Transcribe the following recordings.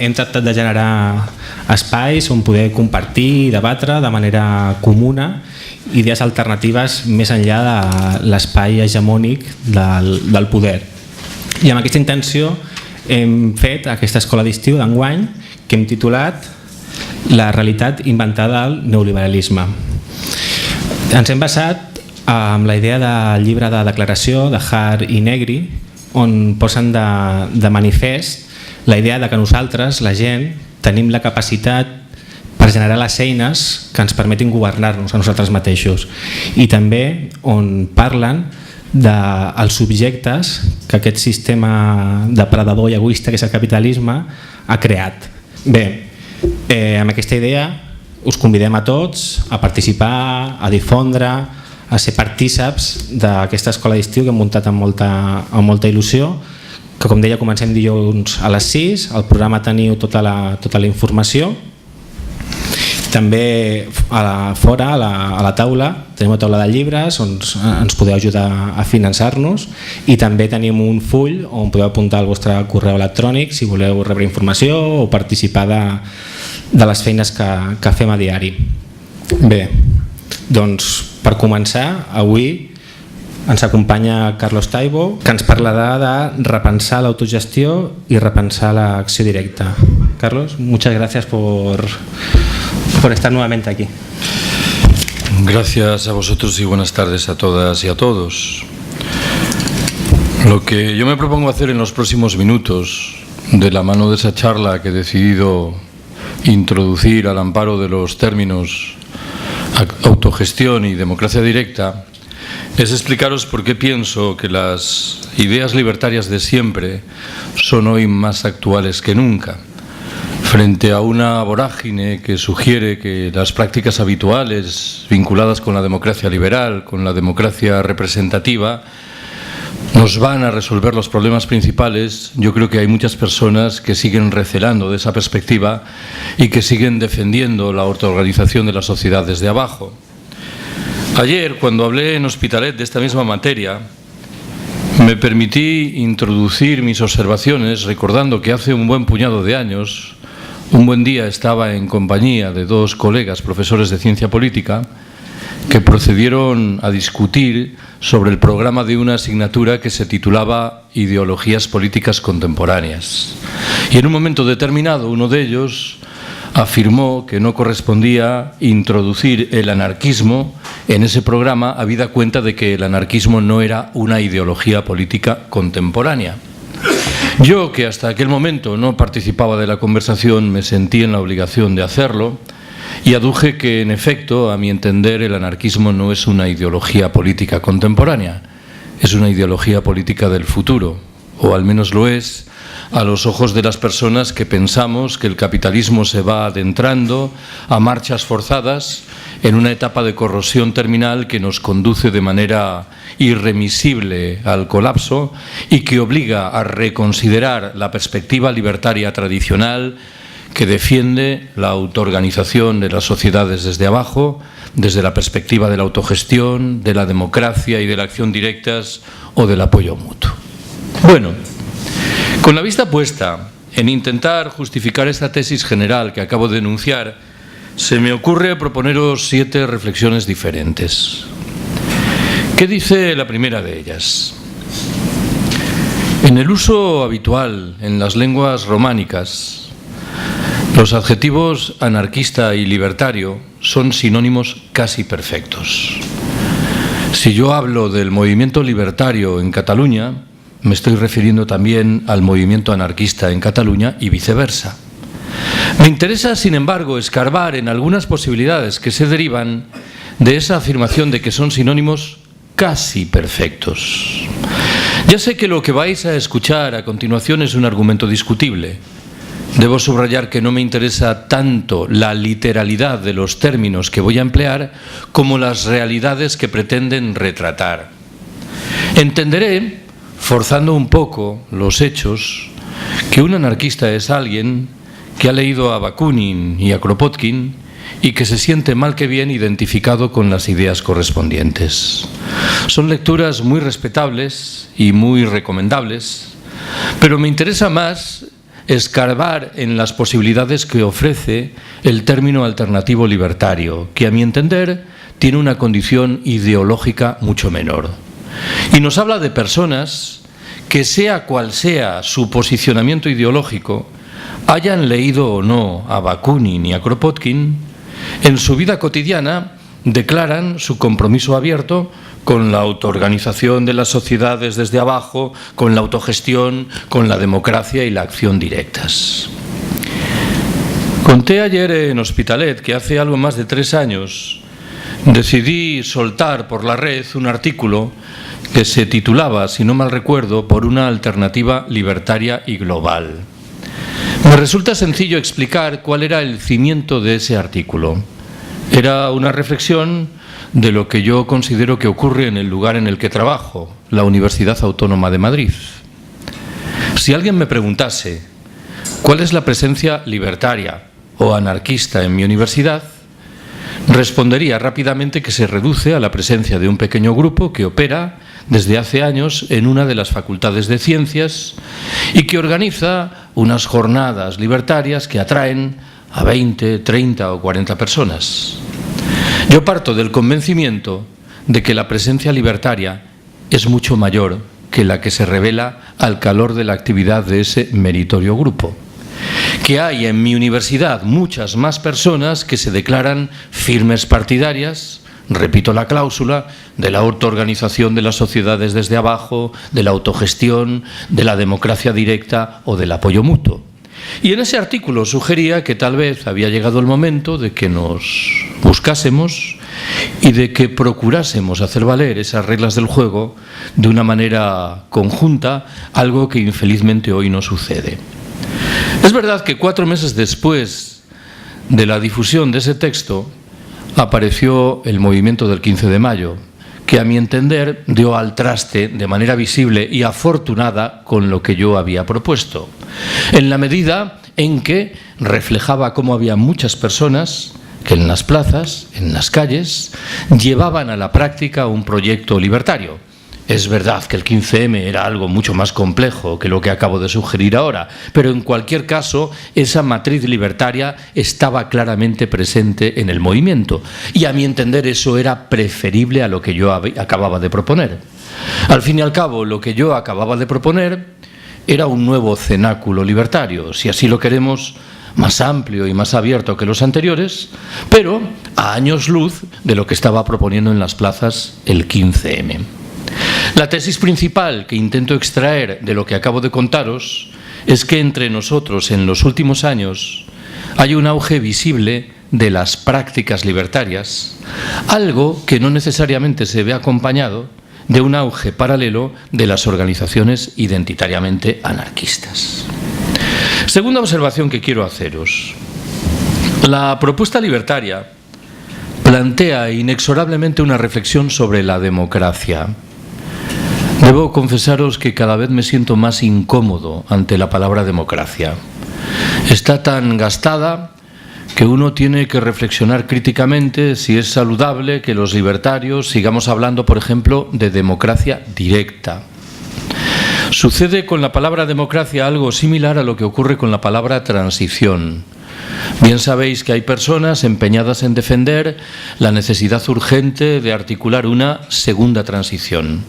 hem tractat de generar espais on poder compartir i debatre de manera comuna idees alternatives més enllà de l'espai hegemònic del poder. I amb aquesta intenció hem fet aquesta escola d'estiu d'enguany que hem titulat La realitat inventada del neoliberalisme. Ens hem basat en la idea del llibre de declaració de Hart i Negri, on posen de manifest la idea de que nosaltres, la gent, tenim la capacitat per generar les eines que ens permetin governar-nos a nosaltres mateixos, i també on parlen dels subjectes que aquest sistema depredador i egoista que és el capitalisme ha creat. Bé, amb aquesta idea us convidem a tots a participar, a difondre, a ser partíceps d'aquesta escola d'estiu que hem muntat amb molta il·lusió, que com deia comencem dilluns a les 6, al programa teniu tota la informació. També fora, a la taula, tenim una taula de llibres on ens podeu ajudar a finançar-nos, i també tenim un full on podeu apuntar el vostre correu electrònic si voleu rebre informació o participar de les feines que fem a diari. Bé, doncs per començar, avui ens acompanya Carlos Taibo, que ens parlarà de repensar l'autogestió y repensar la acción directa. Carlos, muchas gracias por estar nuevamente aquí. Gracias a vosotros y buenas tardes a todas y a todos. Lo que yo me propongo hacer en los próximos minutos, de la mano de esa charla que he decidido introducir al amparo de los términos autogestión y democracia directa, es explicaros por qué pienso que las ideas libertarias de siempre son hoy más actuales que nunca. Frente a una vorágine que sugiere que las prácticas habituales vinculadas con la democracia liberal, con la democracia representativa, nos van a resolver los problemas principales, yo creo que hay muchas personas que siguen recelando de esa perspectiva y que siguen defendiendo la autoorganización de la sociedad desde abajo. Ayer, cuando hablé en Hospitalet de esta misma materia, me permití introducir mis observaciones recordando que hace un buen puñado de años, un buen día estaba en compañía de dos colegas profesores de ciencia política que procedieron a discutir sobre el programa de una asignatura que se titulaba Ideologías políticas contemporáneas. Y en un momento determinado uno de ellos afirmó que no correspondía introducir el anarquismo en ese programa, habida cuenta de que el anarquismo no era una ideología política contemporánea. Yo, que hasta aquel momento no participaba de la conversación, me sentí en la obligación de hacerlo y aduje que, en efecto, a mi entender, el anarquismo no es una ideología política contemporánea, es una ideología política del futuro, o al menos lo es a los ojos de las personas que pensamos que el capitalismo se va adentrando a marchas forzadas en una etapa de corrosión terminal que nos conduce de manera irremisible al colapso y que obliga a reconsiderar la perspectiva libertaria tradicional que defiende la autoorganización de las sociedades desde abajo, desde la perspectiva de la autogestión, de la democracia y de la acción directas o del apoyo mutuo. Bueno, con la vista puesta en intentar justificar esta tesis general que acabo de enunciar, se me ocurre proponeros 7 reflexiones diferentes. ¿Qué dice la primera de ellas? En el uso habitual en las lenguas románicas, los adjetivos anarquista y libertario son sinónimos casi perfectos. Si yo hablo del movimiento libertario en Cataluña, me estoy refiriendo también al movimiento anarquista en Cataluña y viceversa. Me interesa, sin embargo, escarbar en algunas posibilidades que se derivan de esa afirmación de que son sinónimos casi perfectos. Ya sé que lo que vais a escuchar a continuación es un argumento discutible. Debo subrayar que no me interesa tanto la literalidad de los términos que voy a emplear como las realidades que pretenden retratar. Entenderé, forzando un poco los hechos, que un anarquista es alguien que ha leído a Bakunin y a Kropotkin y que se siente mal que bien identificado con las ideas correspondientes. Son lecturas muy respetables y muy recomendables, pero me interesa más escarbar en las posibilidades que ofrece el término alternativo libertario, que a mi entender tiene una condición ideológica mucho menor. Y nos habla de personas que, sea cual sea su posicionamiento ideológico, hayan leído o no a Bakunin y a Kropotkin, en su vida cotidiana declaran su compromiso abierto con la autoorganización de las sociedades desde abajo, con la autogestión, con la democracia y la acción directas. Conté ayer en Hospitalet que hace algo más de 3 años decidí soltar por la red un artículo que se titulaba, si no mal recuerdo, por una alternativa libertaria y global. Me resulta sencillo explicar cuál era el cimiento de ese artículo. Era una reflexión de lo que yo considero que ocurre en el lugar en el que trabajo, la Universidad Autónoma de Madrid. Si alguien me preguntase cuál es la presencia libertaria o anarquista en mi universidad, respondería rápidamente que se reduce a la presencia de un pequeño grupo que opera desde hace años en una de las facultades de ciencias y que organiza unas jornadas libertarias que atraen a 20, 30 o 40 personas. Yo parto del convencimiento de que la presencia libertaria es mucho mayor que la que se revela al calor de la actividad de ese meritorio grupo. Que hay en mi universidad muchas más personas que se declaran firmes partidarias, repito la cláusula, de la autoorganización de las sociedades desde abajo, de la autogestión, de la democracia directa o del apoyo mutuo. Y en ese artículo sugería que tal vez había llegado el momento de que nos buscásemos y de que procurásemos hacer valer esas reglas del juego de una manera conjunta, algo que infelizmente hoy no sucede. Es verdad que 4 meses después de la difusión de ese texto apareció el movimiento del 15 de mayo, que a mi entender dio al traste de manera visible y afortunada con lo que yo había propuesto, en la medida en que reflejaba cómo había muchas personas que en las plazas, en las calles, llevaban a la práctica un proyecto libertario. Es verdad que el 15M era algo mucho más complejo que lo que acabo de sugerir ahora, pero en cualquier caso esa matriz libertaria estaba claramente presente en el movimiento y a mi entender eso era preferible a lo que yo acababa de proponer. Al fin y al cabo, lo que yo acababa de proponer era un nuevo cenáculo libertario, si así lo queremos, más amplio y más abierto que los anteriores, pero a años luz de lo que estaba proponiendo en las plazas el 15M. La tesis principal que intento extraer de lo que acabo de contaros es que entre nosotros en los últimos años hay un auge visible de las prácticas libertarias, algo que no necesariamente se ve acompañado de un auge paralelo de las organizaciones identitariamente anarquistas. Segunda observación que quiero haceros. La propuesta libertaria plantea inexorablemente una reflexión sobre la democracia. Debo confesaros que cada vez me siento más incómodo ante la palabra democracia. Está tan gastada que uno tiene que reflexionar críticamente si es saludable que los libertarios sigamos hablando, por ejemplo, de democracia directa. Sucede con la palabra democracia algo similar a lo que ocurre con la palabra transición. Bien sabéis que hay personas empeñadas en defender la necesidad urgente de articular una segunda transición.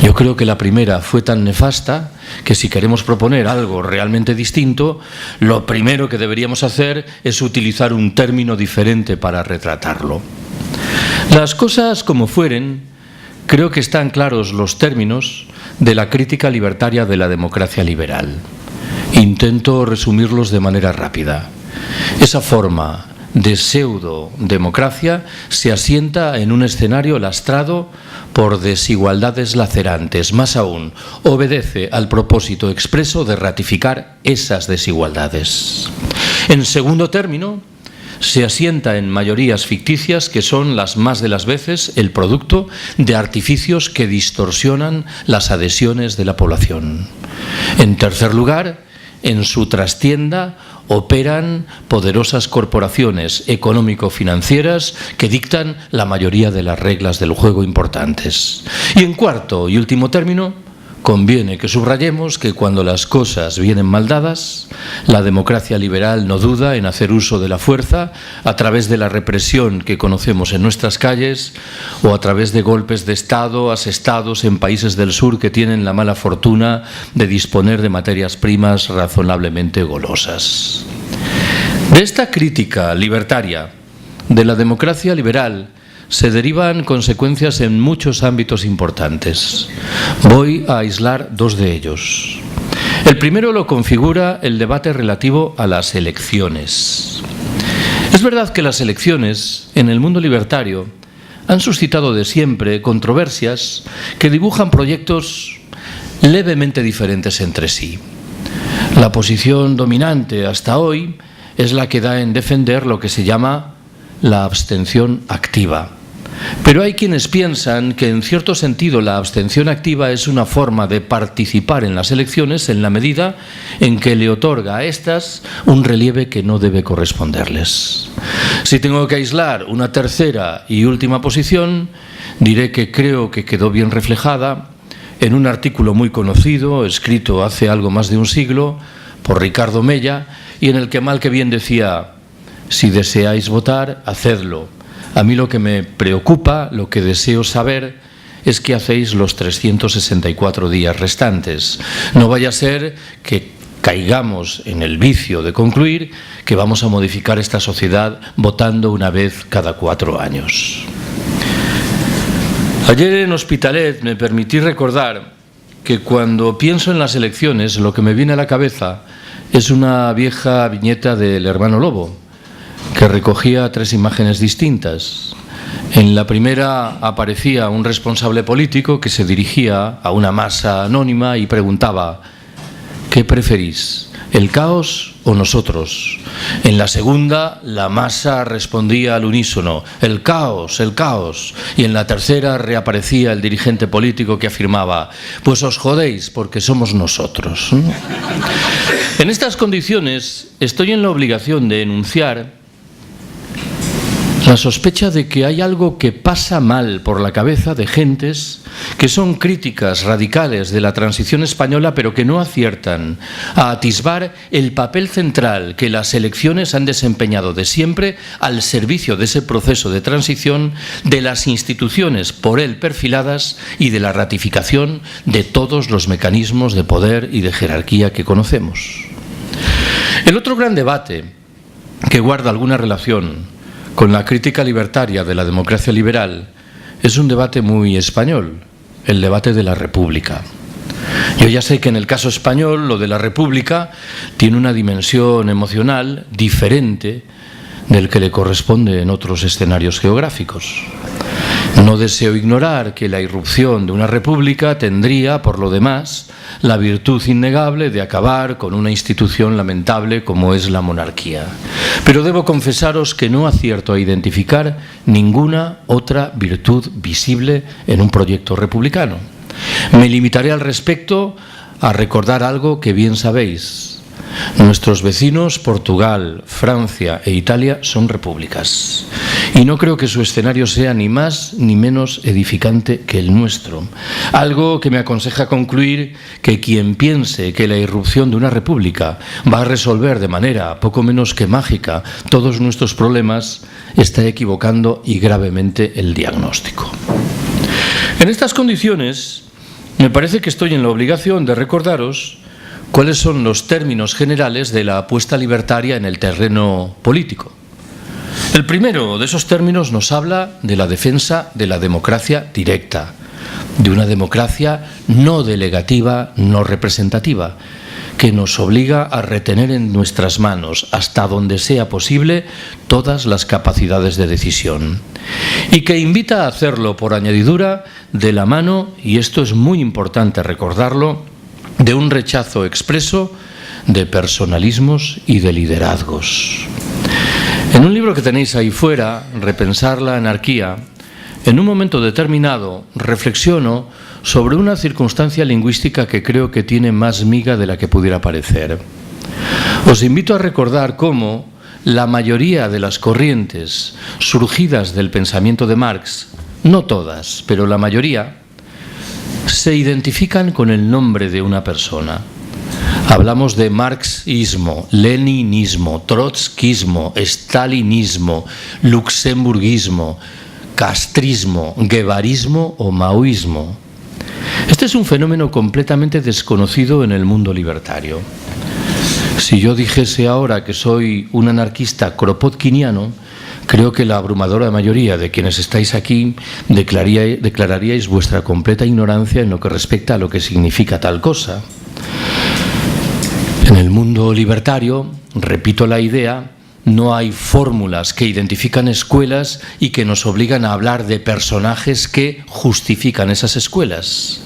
Yo creo que la primera fue tan nefasta que si queremos proponer algo realmente distinto, lo primero que deberíamos hacer es utilizar un término diferente para retratarlo. Las cosas como fueren, creo que están claros los términos de la crítica libertaria de la democracia liberal. Intento resumirlos de manera rápida. Esa forma de pseudo-democracia se asienta en un escenario lastrado por desigualdades lacerantes. Más aún, obedece al propósito expreso de ratificar esas desigualdades. En segundo término, se asienta en mayorías ficticias que son las más de las veces el producto de artificios que distorsionan las adhesiones de la población. En tercer lugar, en su trastienda operan poderosas corporaciones económico-financieras que dictan la mayoría de las reglas del juego importantes. Y en cuarto y último término, conviene que subrayemos que cuando las cosas vienen mal dadas, la democracia liberal no duda en hacer uso de la fuerza a través de la represión que conocemos en nuestras calles o a través de golpes de Estado asestados en países del sur que tienen la mala fortuna de disponer de materias primas razonablemente golosas. De esta crítica libertaria de la democracia liberal se derivan consecuencias en muchos ámbitos importantes. Voy a aislar dos de ellos. El primero lo configura el debate relativo a las elecciones. Es verdad que las elecciones en el mundo libertario han suscitado de siempre controversias que dibujan proyectos levemente diferentes entre sí. La posición dominante hasta hoy es la que da en defender lo que se llama la abstención activa. Pero hay quienes piensan que en cierto sentido la abstención activa es una forma de participar en las elecciones en la medida en que le otorga a estas un relieve que no debe corresponderles. Si tengo que aislar una tercera y última posición, diré que creo que quedó bien reflejada en un artículo muy conocido, escrito hace algo más de un siglo, por Ricardo Mella, y en el que mal que bien decía: si deseáis votar, hacedlo. A mí lo que me preocupa, lo que deseo saber, es qué hacéis los 364 días restantes. No vaya a ser que caigamos en el vicio de concluir que vamos a modificar esta sociedad votando una vez cada 4 años. Ayer en Hospitalet me permití recordar que cuando pienso en las elecciones lo que me viene a la cabeza es una vieja viñeta del Hermano Lobo, que recogía 3 imágenes distintas. En la primera aparecía un responsable político que se dirigía a una masa anónima y preguntaba: ¿qué preferís, el caos o nosotros? En la segunda, la masa respondía al unísono: el caos, el caos. Y en la tercera reaparecía el dirigente político que afirmaba: pues os jodéis porque somos nosotros. En estas condiciones estoy en la obligación de enunciar la sospecha de que hay algo que pasa mal por la cabeza de gentes que son críticas radicales de la transición española, pero que no aciertan a atisbar el papel central que las elecciones han desempeñado de siempre al servicio de ese proceso de transición, de las instituciones por él perfiladas y de la ratificación de todos los mecanismos de poder y de jerarquía que conocemos. El otro gran debate que guarda alguna relación con la crítica libertaria de la democracia liberal es un debate muy español, el debate de la República. Yo ya sé que en el caso español lo de la República tiene una dimensión emocional diferente del que le corresponde en otros escenarios geográficos. No deseo ignorar que la irrupción de una república tendría, por lo demás, la virtud innegable de acabar con una institución lamentable como es la monarquía. Pero debo confesaros que no acierto a identificar ninguna otra virtud visible en un proyecto republicano. Me limitaré al respecto a recordar algo que bien sabéis. Nuestros vecinos, Portugal, Francia e Italia, son repúblicas. Y no creo que su escenario sea ni más ni menos edificante que el nuestro. Algo que me aconseja concluir que quien piense que la irrupción de una república va a resolver de manera poco menos que mágica todos nuestros problemas está equivocando y gravemente el diagnóstico. En estas condiciones, me parece que estoy en la obligación de recordaros cuáles son los términos generales de la apuesta libertaria en el terreno político. El primero de esos términos nos habla de la defensa de la democracia directa, de una democracia no delegativa, no representativa, que nos obliga a retener en nuestras manos, hasta donde sea posible, todas las capacidades de decisión. Y que invita a hacerlo, por añadidura, de la mano, y esto es muy importante recordarlo, de un rechazo expreso de personalismos y de liderazgos. En un libro que tenéis ahí fuera, Repensar la anarquía, en un momento determinado reflexiono sobre una circunstancia lingüística que creo que tiene más miga de la que pudiera parecer. Os invito a recordar cómo la mayoría de las corrientes surgidas del pensamiento de Marx, no todas, pero la mayoría, se identifican con el nombre de una persona. Hablamos de marxismo, leninismo, trotskismo, stalinismo, luxemburguismo, castrismo, guevarismo o maoísmo. Este es un fenómeno completamente desconocido en el mundo libertario. Si yo dijese ahora que soy un anarquista kropotkiniano, creo que la abrumadora mayoría de quienes estáis aquí declararíais vuestra completa ignorancia en lo que respecta a lo que significa tal cosa. En el mundo libertario, repito la idea, no hay fórmulas que identifican escuelas y que nos obligan a hablar de personajes que justifican esas escuelas.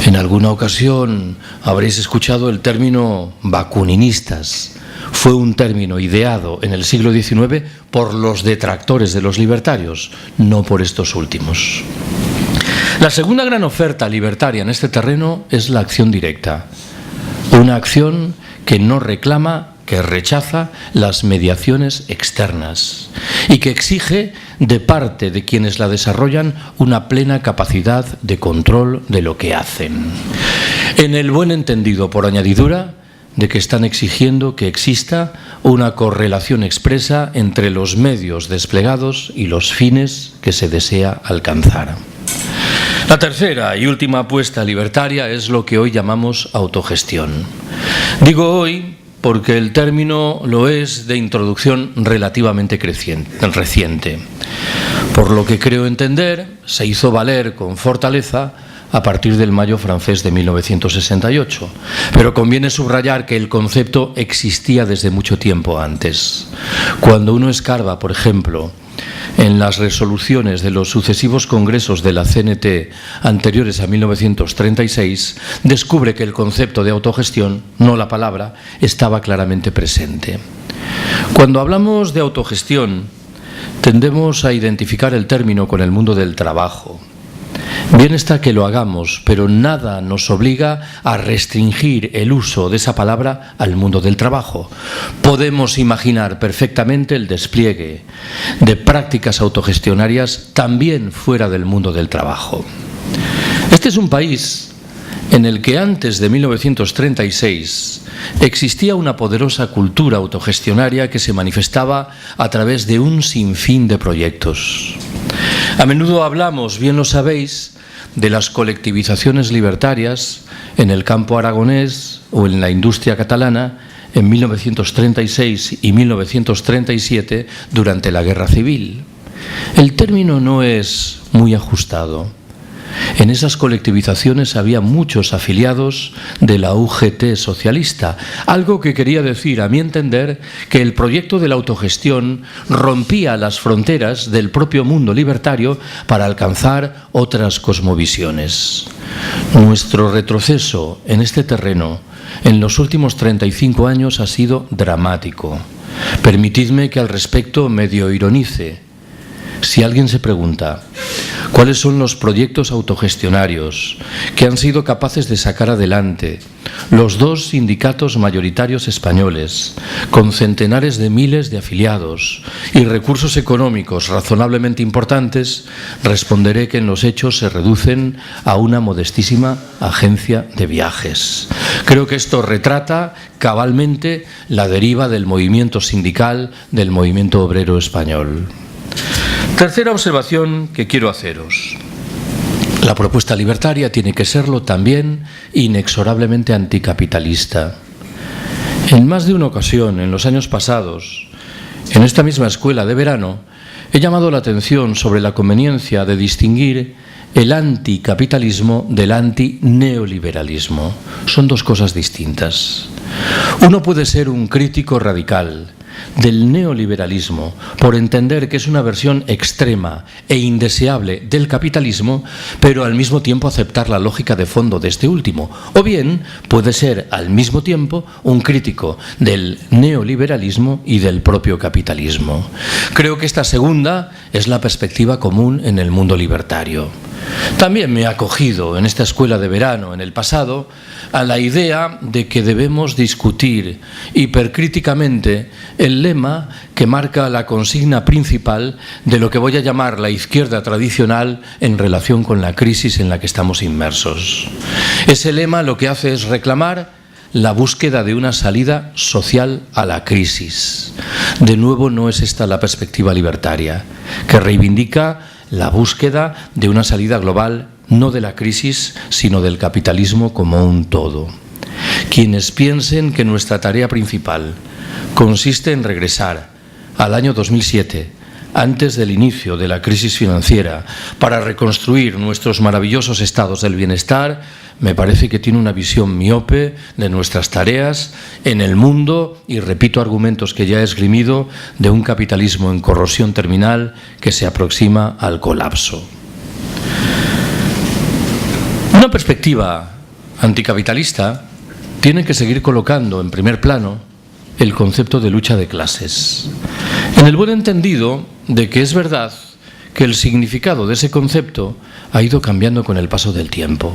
En alguna ocasión habréis escuchado el término bakuninistas. Fue un término ideado en el siglo XIX por los detractores de los libertarios, no por estos últimos. La segunda gran oferta libertaria en este terreno es la acción directa. Una acción que no reclama, que rechaza las mediaciones externas y que exige de parte de quienes la desarrollan una plena capacidad de control de lo que hacen. En el buen entendido, por añadidura, de que están exigiendo que exista una correlación expresa entre los medios desplegados y los fines que se desea alcanzar. La tercera y última apuesta libertaria es lo que hoy llamamos autogestión. Digo hoy porque el término lo es de introducción relativamente reciente. Por lo que creo entender, se hizo valer con fortaleza a partir del Mayo francés de 1968. Pero conviene subrayar que el concepto existía desde mucho tiempo antes. Cuando uno escarba, por ejemplo, en las resoluciones de los sucesivos congresos de la CNT anteriores a 1936, descubre que el concepto de autogestión, no la palabra, estaba claramente presente. Cuando hablamos de autogestión, tendemos a identificar el término con el mundo del trabajo. Bien está que lo hagamos, pero nada nos obliga a restringir el uso de esa palabra al mundo del trabajo. Podemos imaginar perfectamente el despliegue de prácticas autogestionarias también fuera del mundo del trabajo. Este es un país en el que antes de 1936 existía una poderosa cultura autogestionaria que se manifestaba a través de un sinfín de proyectos. A menudo hablamos, bien lo sabéis, de las colectivizaciones libertarias en el campo aragonés o en la industria catalana en 1936 y 1937 durante la Guerra Civil. El término no es muy ajustado. En esas colectivizaciones había muchos afiliados de la UGT socialista, algo que quería decir, a mi entender, que el proyecto de la autogestión rompía las fronteras del propio mundo libertario para alcanzar otras cosmovisiones. Nuestro retroceso en este terreno en los últimos 35 años ha sido dramático. Permitidme que al respecto medio ironice. Si alguien se pregunta cuáles son los proyectos autogestionarios que han sido capaces de sacar adelante los dos sindicatos mayoritarios españoles, con centenares de miles de afiliados y recursos económicos razonablemente importantes, responderé que en los hechos se reducen a una modestísima agencia de viajes. Creo que esto retrata cabalmente la deriva del movimiento sindical, del movimiento obrero español. Tercera observación que quiero haceros. La propuesta libertaria tiene que serlo también inexorablemente anticapitalista. En más de una ocasión, en los años pasados, en esta misma escuela de verano, he llamado la atención sobre la conveniencia de distinguir el anticapitalismo del antineoliberalismo. Son dos cosas distintas. Uno puede ser un crítico radical del neoliberalismo por entender que es una versión extrema e indeseable del capitalismo, pero al mismo tiempo aceptar la lógica de fondo de este último. O bien puede ser al mismo tiempo un crítico del neoliberalismo y del propio capitalismo. Creo que esta segunda es la perspectiva común en el mundo libertario. También me he acogido en esta escuela de verano, en el pasado, a la idea de que debemos discutir hipercríticamente el lema que marca la consigna principal de lo que voy a llamar la izquierda tradicional en relación con la crisis en la que estamos inmersos. Ese lema lo que hace es reclamar la búsqueda de una salida social a la crisis. De nuevo, no es esta la perspectiva libertaria, que reivindica la búsqueda de una salida global, no de la crisis, sino del capitalismo como un todo. Quienes piensen que nuestra tarea principal consiste en regresar al año 2007, antes del inicio de la crisis financiera, para reconstruir nuestros maravillosos estados del bienestar, me parece que tiene una visión miope de nuestras tareas en el mundo y repito argumentos que ya he esgrimido de un capitalismo en corrosión terminal que se aproxima al colapso. Una perspectiva anticapitalista tiene que seguir colocando en primer plano el concepto de lucha de clases, en el buen entendido de que es verdad que el significado de ese concepto ha ido cambiando con el paso del tiempo.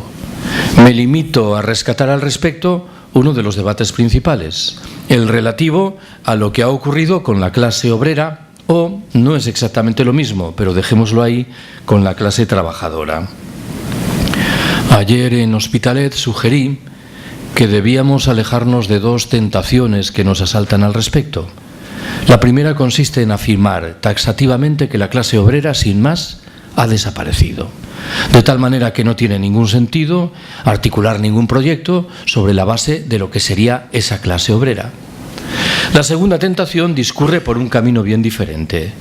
Me limito a rescatar al respecto uno de los debates principales, el relativo a lo que ha ocurrido con la clase obrera, o, no es exactamente lo mismo, pero dejémoslo ahí, con la clase trabajadora. Ayer en Hospitalet sugerí que debíamos alejarnos de dos tentaciones que nos asaltan al respecto. La primera consiste en afirmar taxativamente que la clase obrera, sin más, ha desaparecido, de tal manera que no tiene ningún sentido articular ningún proyecto sobre la base de lo que sería esa clase obrera. La segunda tentación discurre por un camino bien diferente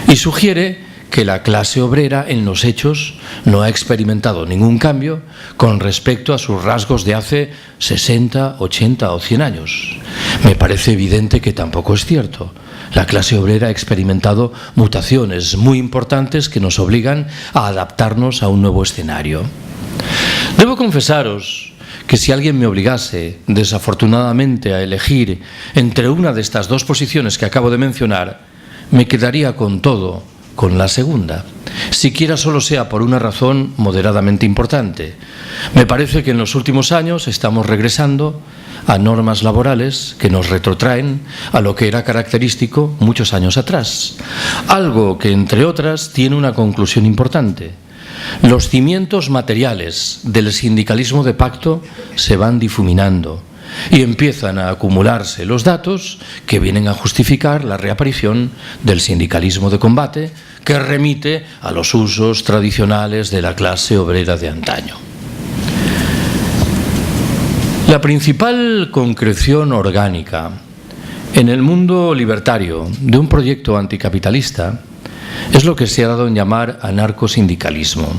y sugiere que la clase obrera en los hechos no ha experimentado ningún cambio con respecto a sus rasgos de hace 60, 80 o 100 años. Me parece evidente que tampoco es cierto. La clase obrera ha experimentado mutaciones muy importantes que nos obligan a adaptarnos a un nuevo escenario. Debo confesaros que si alguien me obligase, desafortunadamente, a elegir entre una de estas dos posiciones que acabo de mencionar, me quedaría con todo, con la segunda, siquiera solo sea por una razón moderadamente importante. Me parece que en los últimos años estamos regresando a normas laborales que nos retrotraen a lo que era característico muchos años atrás. Algo que, entre otras, tiene una conclusión importante. Los cimientos materiales del sindicalismo de pacto se van difuminando y empiezan a acumularse los datos que vienen a justificar la reaparición del sindicalismo de combate, que remite a los usos tradicionales de la clase obrera de antaño. La principal concreción orgánica en el mundo libertario de un proyecto anticapitalista es lo que se ha dado en llamar anarcosindicalismo.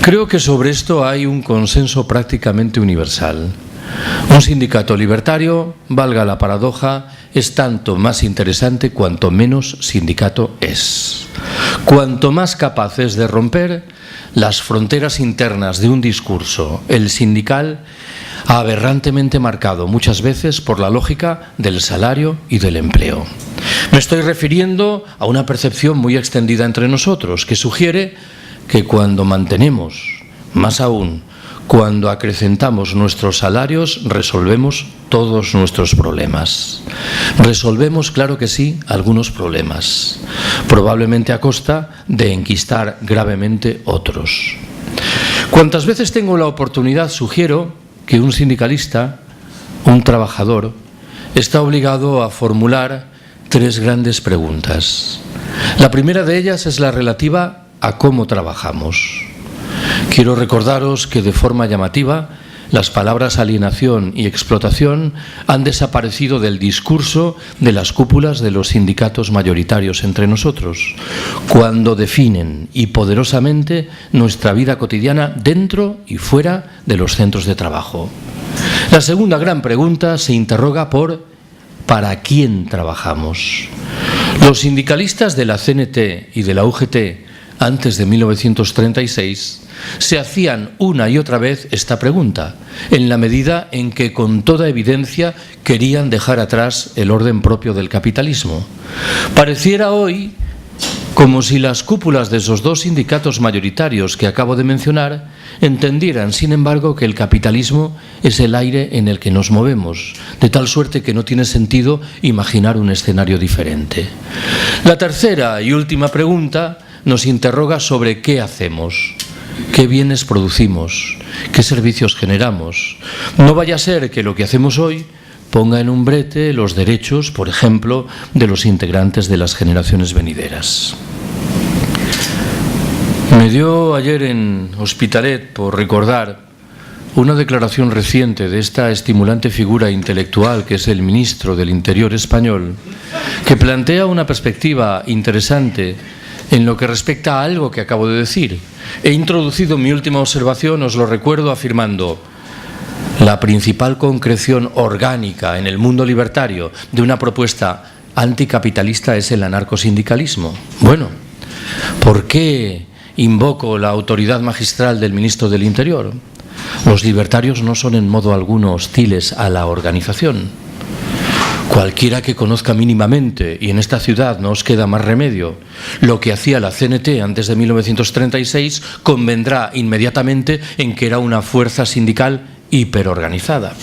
Creo que sobre esto hay un consenso prácticamente universal. Un sindicato libertario, valga la paradoja, es tanto más interesante cuanto menos sindicato es. Cuanto más capaz es de romper las fronteras internas de un discurso, el sindical, aberrantemente marcado muchas veces por la lógica del salario y del empleo. Me estoy refiriendo a una percepción muy extendida entre nosotros que sugiere que cuando mantenemos, más aún, cuando acrecentamos nuestros salarios, resolvemos todos nuestros problemas. Resolvemos, claro que sí, algunos problemas, probablemente a costa de enquistar gravemente otros. Cuantas veces tengo la oportunidad, sugiero que un sindicalista, un trabajador, está obligado a formular tres grandes preguntas. La primera de ellas es la relativa a cómo trabajamos. Quiero recordaros que de forma llamativa las palabras alienación y explotación han desaparecido del discurso de las cúpulas de los sindicatos mayoritarios entre nosotros, cuando definen y poderosamente nuestra vida cotidiana dentro y fuera de los centros de trabajo. La segunda gran pregunta se interroga por ¿para quién trabajamos? Los sindicalistas de la CNT y de la UGT antes de 1936 se hacían una y otra vez esta pregunta, en la medida en que con toda evidencia querían dejar atrás el orden propio del capitalismo. Pareciera hoy como si las cúpulas de esos dos sindicatos mayoritarios que acabo de mencionar entendieran, sin embargo, que el capitalismo es el aire en el que nos movemos, de tal suerte que no tiene sentido imaginar un escenario diferente. La tercera y última pregunta nos interroga sobre qué hacemos, qué bienes producimos, qué servicios generamos. No vaya a ser que lo que hacemos hoy ponga en un brete los derechos, por ejemplo, de los integrantes de las generaciones venideras. Me dio ayer en Hospitalet por recordar una declaración reciente de esta estimulante figura intelectual que es el ministro del Interior español, que plantea una perspectiva interesante en lo que respecta a algo que acabo de decir. He introducido mi última observación, os lo recuerdo, afirmando: la principal concreción orgánica en el mundo libertario de una propuesta anticapitalista es el anarcosindicalismo. Bueno, ¿por qué invoco la autoridad magistral del ministro del Interior? Los libertarios no son en modo alguno hostiles a la organización. Cualquiera que conozca mínimamente, y en esta ciudad no os queda más remedio, lo que hacía la CNT antes de 1936, convendrá inmediatamente en que era una fuerza sindical hiperorganizada.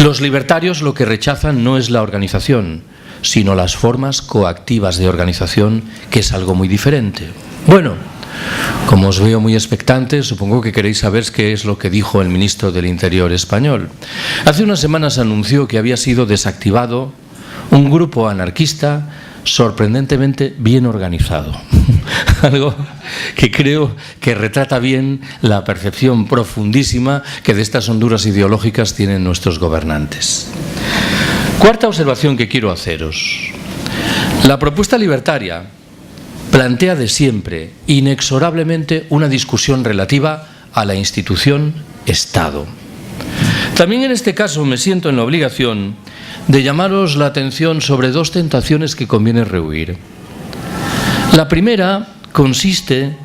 Los libertarios lo que rechazan no es la organización, sino las formas coactivas de organización, que es algo muy diferente. Bueno, como os veo muy expectantes, supongo que queréis saber qué es lo que dijo el ministro del Interior español. Hace unas semanas anunció que había sido desactivado un grupo anarquista sorprendentemente bien organizado. Algo que creo que retrata bien la percepción profundísima que de estas honduras ideológicas tienen nuestros gobernantes. Cuarta observación que quiero haceros. La propuesta libertaria plantea de siempre, inexorablemente, una discusión relativa a la institución Estado. También en este caso me siento en la obligación de llamaros la atención sobre dos tentaciones que conviene rehuir. La primera consiste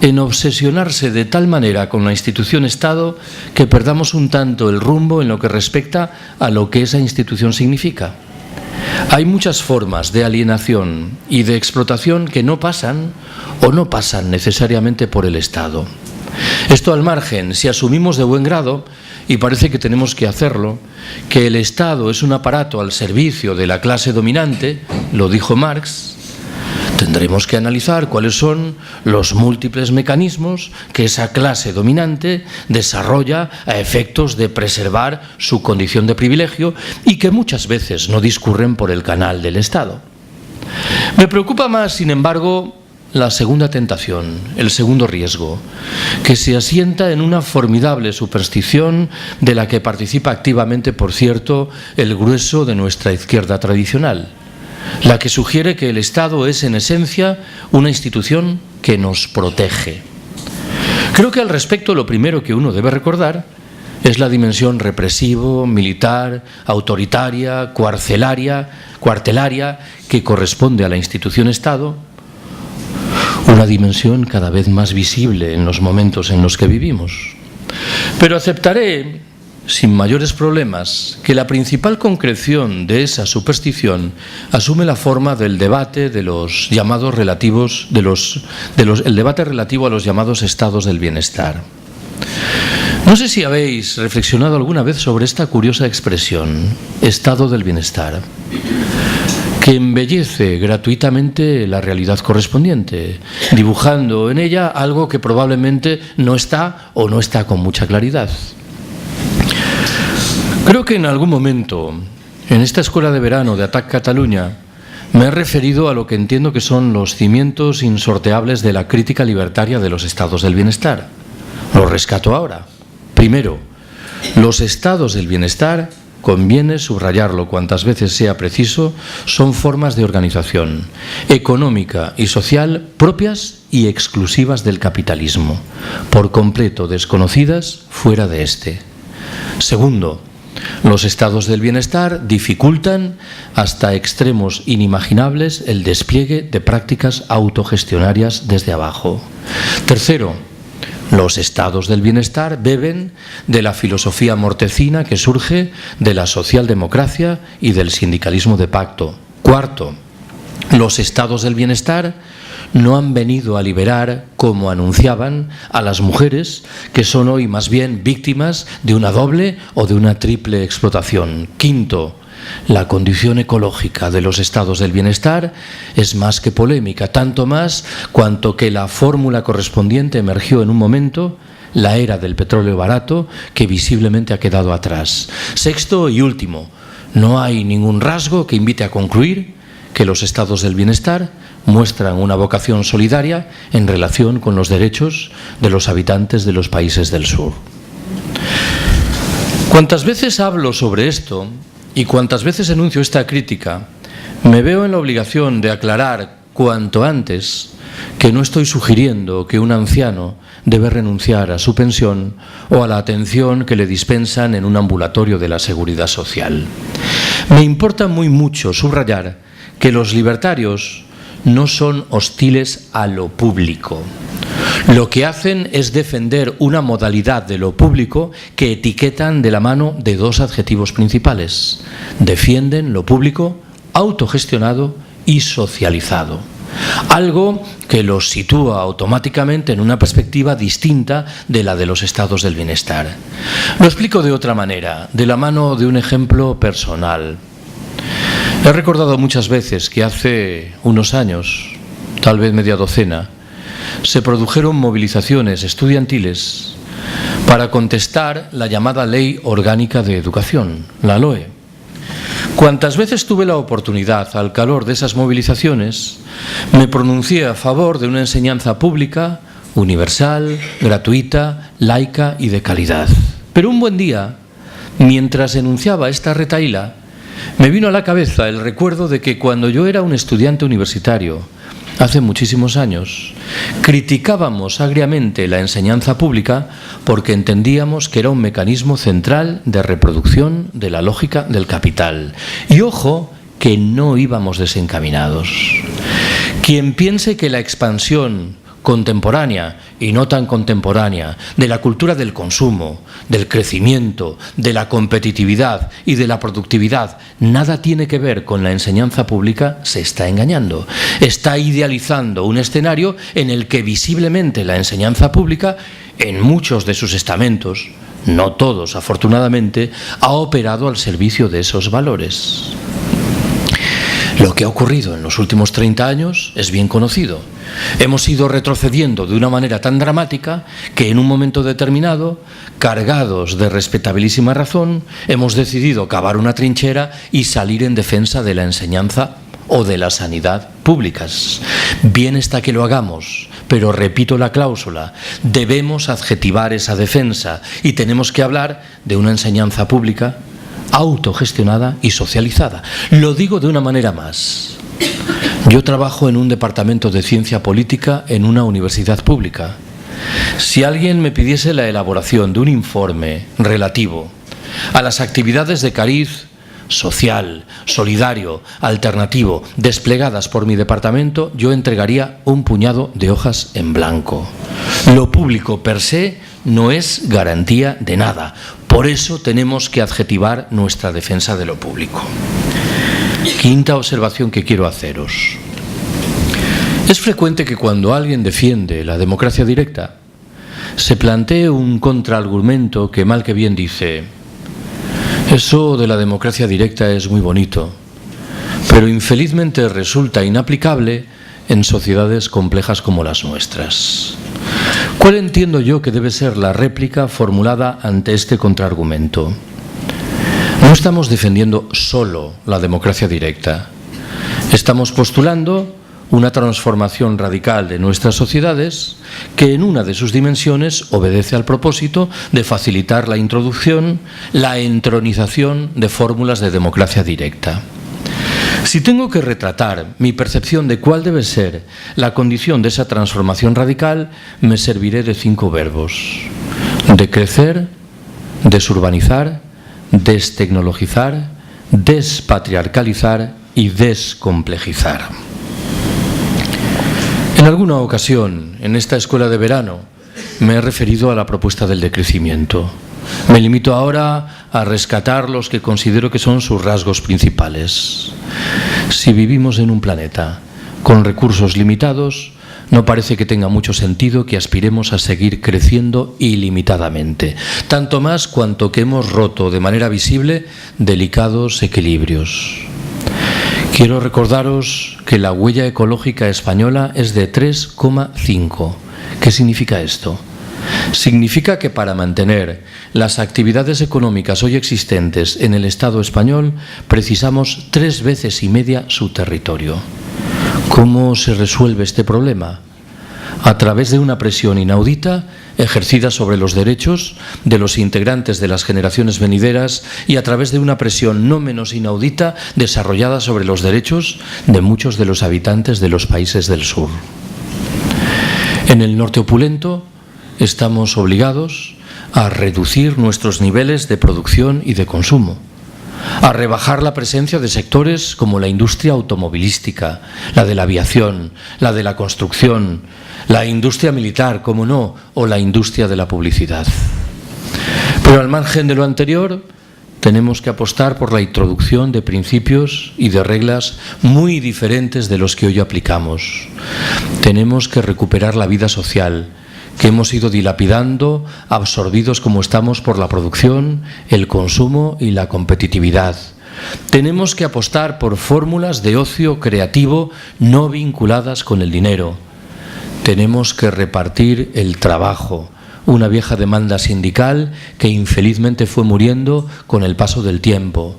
en obsesionarse de tal manera con la institución Estado que perdamos un tanto el rumbo en lo que respecta a lo que esa institución significa. Hay muchas formas de alienación y de explotación que no pasan o no pasan necesariamente por el Estado. Esto al margen, si asumimos de buen grado, y parece que tenemos que hacerlo, que el Estado es un aparato al servicio de la clase dominante, lo dijo Marx, tendremos que analizar cuáles son los múltiples mecanismos que esa clase dominante desarrolla a efectos de preservar su condición de privilegio y que muchas veces no discurren por el canal del Estado. Me preocupa más, sin embargo, la segunda tentación, el segundo riesgo, que se asienta en una formidable superstición de la que participa activamente, por cierto, el grueso de nuestra izquierda tradicional, la que sugiere que el Estado es en esencia una institución que nos protege. Creo que al respecto lo primero que uno debe recordar es la dimensión represivo, militar, autoritaria, cuartelaria que corresponde a la institución Estado, una dimensión cada vez más visible en los momentos en los que vivimos. Pero aceptaré, sin mayores problemas, que la principal concreción de esa superstición asume la forma del debate de los llamados relativos el debate relativo a los llamados estados del bienestar. No sé si habéis reflexionado alguna vez sobre esta curiosa expresión, estado del bienestar, que embellece gratuitamente la realidad correspondiente, dibujando en ella algo que probablemente no está o no está con mucha claridad. Creo que en algún momento, en esta escuela de verano de Atac Catalunya, me he referido a lo que entiendo que son los cimientos insorteables de la crítica libertaria de los estados del bienestar. Lo rescato ahora. Primero, los estados del bienestar, conviene subrayarlo cuantas veces sea preciso, son formas de organización económica y social propias y exclusivas del capitalismo, por completo desconocidas fuera de este. Segundo, los estados del bienestar dificultan hasta extremos inimaginables el despliegue de prácticas autogestionarias desde abajo. Tercero, los estados del bienestar beben de la filosofía mortecina que surge de la socialdemocracia y del sindicalismo de pacto. Cuarto, los estados del bienestar no han venido a liberar, como anunciaban, a las mujeres que son hoy más bien víctimas de una doble o de una triple explotación. Quinto, la condición ecológica de los estados del bienestar es más que polémica, tanto más cuanto que la fórmula correspondiente emergió en un momento, la era del petróleo barato, que visiblemente ha quedado atrás. Sexto y último, no hay ningún rasgo que invite a concluir que los estados del bienestar muestran una vocación solidaria en relación con los derechos de los habitantes de los países del sur. Cuantas veces hablo sobre esto y cuantas veces enuncio esta crítica, me veo en la obligación de aclarar cuanto antes que no estoy sugiriendo que un anciano debe renunciar a su pensión o a la atención que le dispensan en un ambulatorio de la Seguridad Social. Me importa muy mucho subrayar que los libertarios no son hostiles a lo público. Lo que hacen es defender una modalidad de lo público que etiquetan de la mano de dos adjetivos principales. Defienden lo público autogestionado y socializado. Algo que los sitúa automáticamente en una perspectiva distinta de la de los estados del bienestar. Lo explico de otra manera, de la mano de un ejemplo personal. He recordado muchas veces que hace unos años, tal vez media docena, se produjeron movilizaciones estudiantiles para contestar la llamada Ley Orgánica de Educación, la LOE. Cuantas veces tuve la oportunidad, al calor de esas movilizaciones, me pronuncié a favor de una enseñanza pública, universal, gratuita, laica y de calidad. Pero un buen día, mientras enunciaba esta retahíla, me vino a la cabeza el recuerdo de que cuando yo era un estudiante universitario, hace muchísimos años, criticábamos agriamente la enseñanza pública porque entendíamos que era un mecanismo central de reproducción de la lógica del capital. Y ojo, que no íbamos desencaminados. Quien piense que la expansión contemporánea y no tan contemporánea de la cultura del consumo, del crecimiento, de la competitividad y de la productividad nada tiene que ver con la enseñanza pública, se está engañando. Está idealizando un escenario en el que visiblemente la enseñanza pública, en muchos de sus estamentos, no todos afortunadamente, ha operado al servicio de esos valores. Lo que ha ocurrido en los últimos 30 años es bien conocido. Hemos ido retrocediendo de una manera tan dramática que en un momento determinado, cargados de respetabilísima razón, hemos decidido cavar una trinchera y salir en defensa de la enseñanza o de la sanidad públicas. Bien está que lo hagamos, pero repito la cláusula, debemos adjetivar esa defensa y tenemos que hablar de una enseñanza pública autogestionada y socializada. Lo digo de una manera más. Yo trabajo en un departamento de ciencia política en una universidad pública. Si alguien me pidiese la elaboración de un informe relativo a las actividades de cariz social, solidario, alternativo, desplegadas por mi departamento, yo entregaría un puñado de hojas en blanco. Lo público per se no es garantía de nada. Por eso tenemos que adjetivar nuestra defensa de lo público. Quinta observación que quiero haceros. Es frecuente que cuando alguien defiende la democracia directa, se plantee un contraargumento que mal que bien dice: eso de la democracia directa es muy bonito, pero infelizmente resulta inaplicable en sociedades complejas como las nuestras. ¿Cuál entiendo yo que debe ser la réplica formulada ante este contraargumento? No estamos defendiendo solo la democracia directa. Estamos postulando una transformación radical de nuestras sociedades que en una de sus dimensiones obedece al propósito de facilitar la introducción, la entronización de fórmulas de democracia directa. Si tengo que retratar mi percepción de cuál debe ser la condición de esa transformación radical, me serviré de 5 verbos: decrecer, desurbanizar, destecnologizar, despatriarcalizar y descomplejizar. En alguna ocasión, en esta escuela de verano, me he referido a la propuesta del decrecimiento. Me limito ahora a rescatar los que considero que son sus rasgos principales. Si vivimos en un planeta con recursos limitados, no parece que tenga mucho sentido que aspiremos a seguir creciendo ilimitadamente, tanto más cuanto que hemos roto de manera visible delicados equilibrios. Quiero recordaros que la huella ecológica española es de 3,5. ¿Qué significa esto? Significa que para mantener las actividades económicas hoy existentes en el Estado español precisamos 3,5 veces su territorio. ¿Cómo se resuelve este problema? A través de una presión inaudita ejercida sobre los derechos de los integrantes de las generaciones venideras y a través de una presión no menos inaudita desarrollada sobre los derechos de muchos de los habitantes de los países del sur. En el norte opulento estamos obligados a reducir nuestros niveles de producción y de consumo, a rebajar la presencia de sectores como la industria automovilística, la de la aviación, la de la construcción, la industria militar, como no, o la industria de la publicidad. Pero al margen de lo anterior, tenemos que apostar por la introducción de principios y de reglas muy diferentes de los que hoy aplicamos. Tenemos que recuperar la vida social, que hemos ido dilapidando, absorbidos como estamos por la producción, el consumo y la competitividad. Tenemos que apostar por fórmulas de ocio creativo no vinculadas con el dinero. Tenemos que repartir el trabajo, una vieja demanda sindical que infelizmente fue muriendo con el paso del tiempo.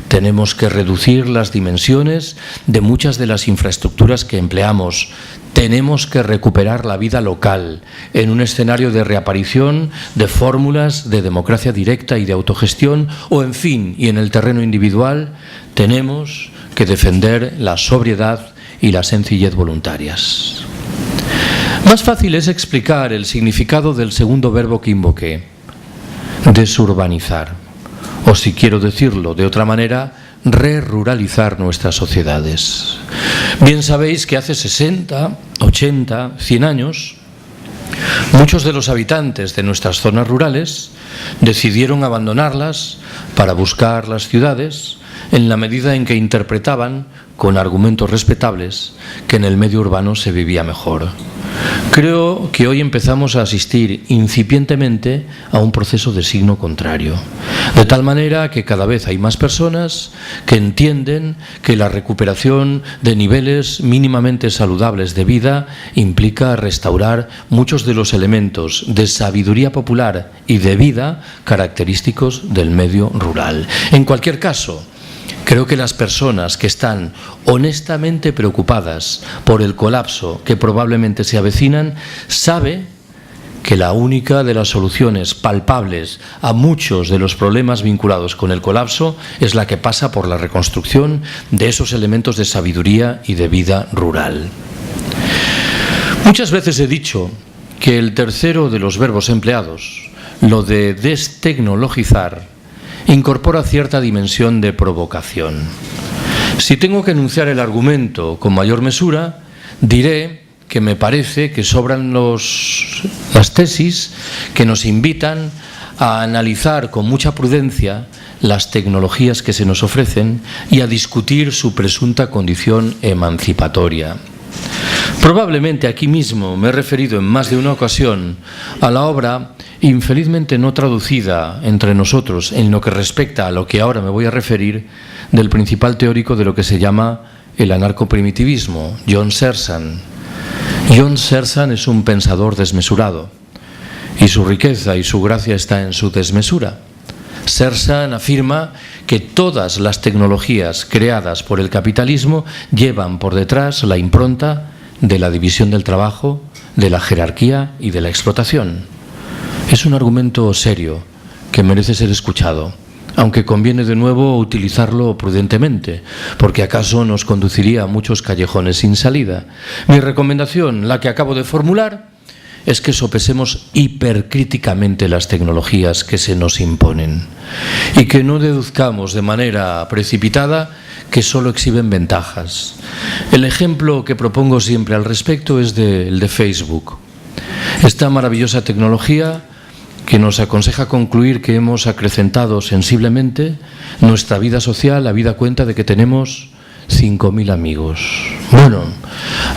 Tenemos que reducir las dimensiones de muchas de las infraestructuras que empleamos. Tenemos que recuperar la vida local en un escenario de reaparición de fórmulas de democracia directa y de autogestión o, en fin, y en el terreno individual, tenemos que defender la sobriedad y la sencillez voluntarias. Más fácil es explicar el significado del segundo verbo que invoqué, desurbanizar, o si quiero decirlo de otra manera, re-ruralizar nuestras sociedades. Bien sabéis que hace 60, 80, 100 años, muchos de los habitantes de nuestras zonas rurales decidieron abandonarlas para buscar las ciudades en la medida en que interpretaban, con argumentos respetables, que en el medio urbano se vivía mejor. Creo que hoy empezamos a asistir incipientemente a un proceso de signo contrario, de tal manera que cada vez hay más personas que entienden que la recuperación de niveles mínimamente saludables de vida implica restaurar muchos de los elementos de sabiduría popular y de vida característicos del medio rural. En cualquier caso, creo que las personas que están honestamente preocupadas por el colapso que probablemente se avecinan, saben que la única de las soluciones palpables a muchos de los problemas vinculados con el colapso es la que pasa por la reconstrucción de esos elementos de sabiduría y de vida rural. Muchas veces he dicho que el tercero de los verbos empleados, lo de destecnologizar, incorpora cierta dimensión de provocación. Si tengo que enunciar el argumento con mayor mesura, diré que me parece que sobran las tesis que nos invitan a analizar con mucha prudencia las tecnologías que se nos ofrecen y a discutir su presunta condición emancipatoria. Probablemente aquí mismo me he referido en más de una ocasión a la obra infelizmente no traducida entre nosotros en lo que respecta a lo que ahora me voy a referir del principal teórico de lo que se llama el anarcoprimitivismo, John Searson. John Searson es un pensador desmesurado y su riqueza y su gracia está en su desmesura. Searson afirma que todas las tecnologías creadas por el capitalismo llevan por detrás la impronta de la división del trabajo, de la jerarquía y de la explotación. Es un argumento serio que merece ser escuchado, aunque conviene de nuevo utilizarlo prudentemente, porque acaso nos conduciría a muchos callejones sin salida. Mi recomendación, la que acabo de formular, es que sopesemos hipercríticamente las tecnologías que se nos imponen y que no deduzcamos de manera precipitada que solo exhiben ventajas. El ejemplo que propongo siempre al respecto es el de Facebook. Esta maravillosa tecnología que nos aconseja concluir que hemos acrecentado sensiblemente nuestra vida social habida cuenta de que tenemos 5.000 amigos. Bueno,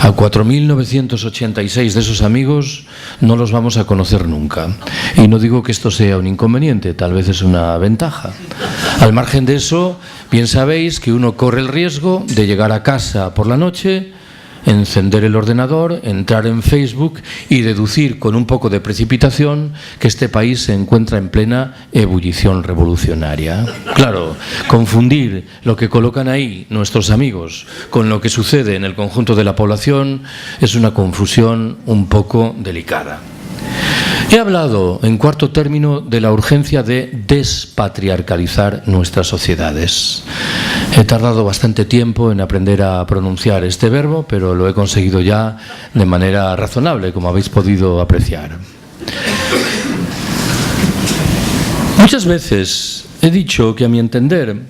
A 4.986 de esos amigos no los vamos a conocer nunca. Y no digo que esto sea un inconveniente, tal vez es una ventaja. Al margen de eso, bien sabéis que uno corre el riesgo de llegar a casa por la noche, encender el ordenador, entrar en Facebook y deducir con un poco de precipitación que este país se encuentra en plena ebullición revolucionaria. Claro, confundir lo que colocan ahí nuestros amigos con lo que sucede en el conjunto de la población es una confusión un poco delicada. He hablado, en cuarto término, de la urgencia de despatriarcalizar nuestras sociedades. He tardado bastante tiempo en aprender a pronunciar este verbo, pero lo he conseguido ya de manera razonable, como habéis podido apreciar. Muchas veces he dicho que, a mi entender,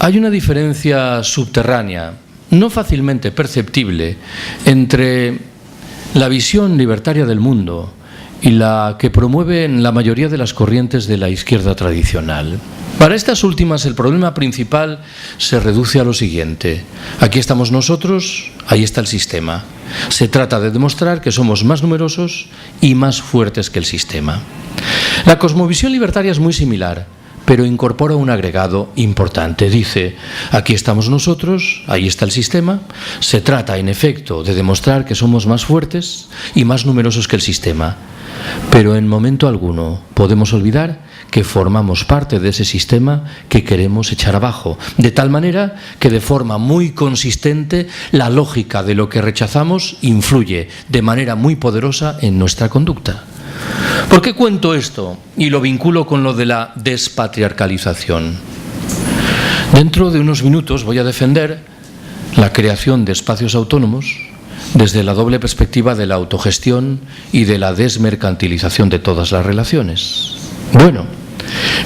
hay una diferencia subterránea, no fácilmente perceptible, entre la visión libertaria del mundo y la que promueven la mayoría de las corrientes de la izquierda tradicional. Para estas últimas, el problema principal se reduce a lo siguiente: aquí estamos nosotros, ahí está el sistema. Se trata de demostrar que somos más numerosos y más fuertes que el sistema. La cosmovisión libertaria es muy similar, pero incorpora un agregado importante. Dice, aquí estamos nosotros, ahí está el sistema. Se trata, en efecto, de demostrar que somos más fuertes y más numerosos que el sistema. Pero en momento alguno podemos olvidar que formamos parte de ese sistema que queremos echar abajo, de tal manera que de forma muy consistente la lógica de lo que rechazamos influye de manera muy poderosa en nuestra conducta. ¿Por qué cuento esto y lo vinculo con lo de la despatriarcalización? Dentro de unos minutos voy a defender la creación de espacios autónomos desde la doble perspectiva de la autogestión y de la desmercantilización de todas las relaciones. Bueno,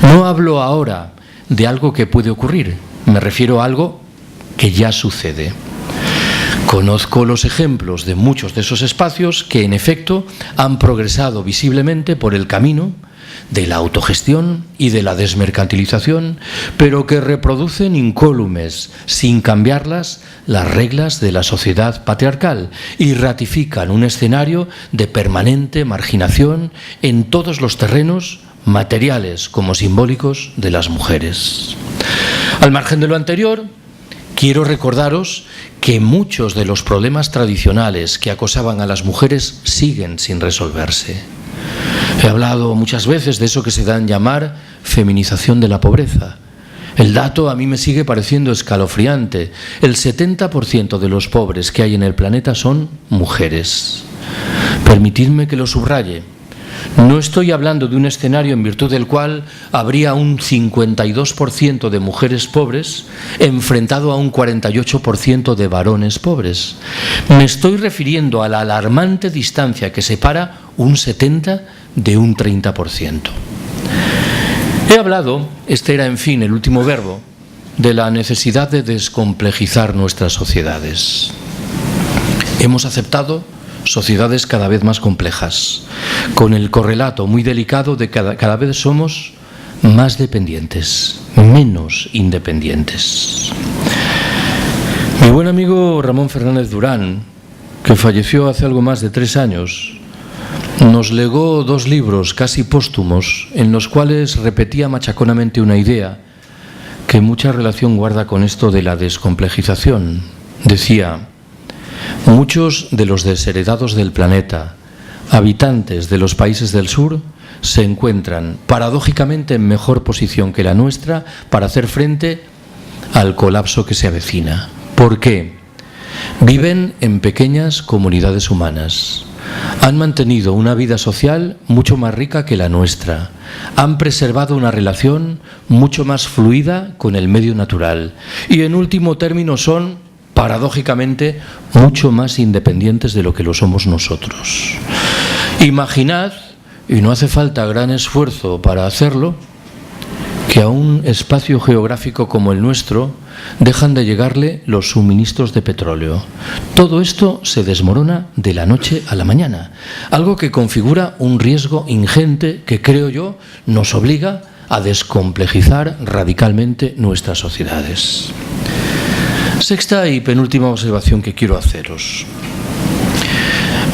no hablo ahora de algo que puede ocurrir, me refiero a algo que ya sucede. Conozco los ejemplos de muchos de esos espacios que, en efecto, han progresado visiblemente por el camino de la autogestión y de la desmercantilización, pero que reproducen incólumes, sin cambiarlas, las reglas de la sociedad patriarcal y ratifican un escenario de permanente marginación en todos los terrenos, materiales como simbólicos, de las mujeres. Al margen de lo anterior, quiero recordaros que muchos de los problemas tradicionales que acosaban a las mujeres siguen sin resolverse. He hablado muchas veces de eso que se da en llamar feminización de la pobreza. El dato a mí me sigue pareciendo escalofriante. El 70% de los pobres que hay en el planeta son mujeres. Permitidme que lo subraye. No estoy hablando de un escenario en virtud del cual habría un 52% de mujeres pobres enfrentado a un 48% de varones pobres. Me estoy refiriendo a la alarmante distancia que separa un 70% de un 30%. He hablado, este era en fin el último verbo, de la necesidad de descomplejizar nuestras sociedades. Hemos aceptado sociedades cada vez más complejas, con el correlato muy delicado de que cada vez somos más dependientes, menos independientes. Mi buen amigo Ramón Fernández Durán, que falleció hace algo más de 3 años, nos legó 2 libros casi póstumos en los cuales repetía machaconamente una idea que mucha relación guarda con esto de la descomplejización. Decía: muchos de los desheredados del planeta, habitantes de los países del sur, se encuentran paradójicamente en mejor posición que la nuestra para hacer frente al colapso que se avecina. ¿Por qué? Viven en pequeñas comunidades humanas. Han mantenido una vida social mucho más rica que la nuestra. Han preservado una relación mucho más fluida con el medio natural. Y en último término son, paradójicamente, mucho más independientes de lo que lo somos nosotros. Imaginad, y no hace falta gran esfuerzo para hacerlo, que a un espacio geográfico como el nuestro dejan de llegarle los suministros de petróleo. Todo esto se desmorona de la noche a la mañana, algo que configura un riesgo ingente que, creo yo, nos obliga a descomplejizar radicalmente nuestras sociedades. Sexta y penúltima observación que quiero haceros.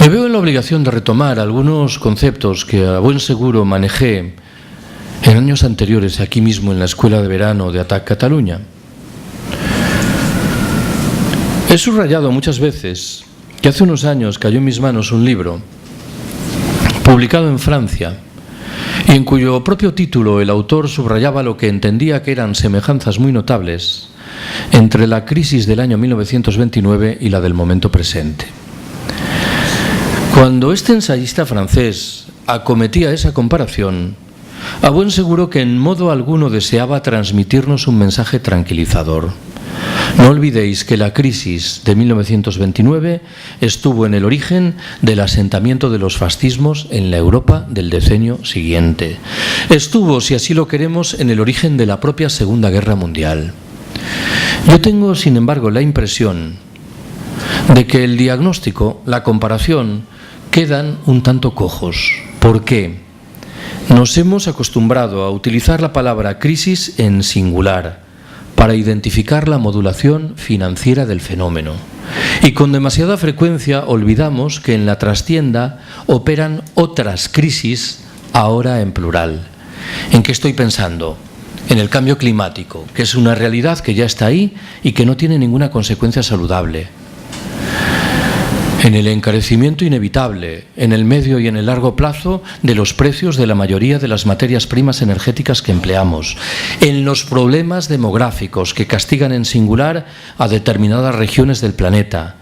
Me veo en la obligación de retomar algunos conceptos que a buen seguro manejé en años anteriores aquí mismo en la Escuela de Verano de ATAC Cataluña. He subrayado muchas veces que hace unos años cayó en mis manos un libro publicado en Francia y en cuyo propio título el autor subrayaba lo que entendía que eran semejanzas muy notables entre la crisis del año 1929 y la del momento presente. Cuando este ensayista francés acometía esa comparación, a buen seguro que en modo alguno deseaba transmitirnos un mensaje tranquilizador. No olvidéis que la crisis de 1929 estuvo en el origen del asentamiento de los fascismos en la Europa del decenio siguiente. Estuvo, si así lo queremos, en el origen de la propia Segunda Guerra Mundial. Yo tengo, sin embargo, la impresión de que el diagnóstico, la comparación, quedan un tanto cojos. ¿Por qué? Nos hemos acostumbrado a utilizar la palabra crisis en singular para identificar la modulación financiera del fenómeno. Y con demasiada frecuencia olvidamos que en la trastienda operan otras crisis, ahora en plural. ¿En qué estoy pensando? En el cambio climático, que es una realidad que ya está ahí y que no tiene ninguna consecuencia saludable. En el encarecimiento inevitable, en el medio y en el largo plazo, de los precios de la mayoría de las materias primas energéticas que empleamos, en los problemas demográficos que castigan en singular a determinadas regiones del planeta,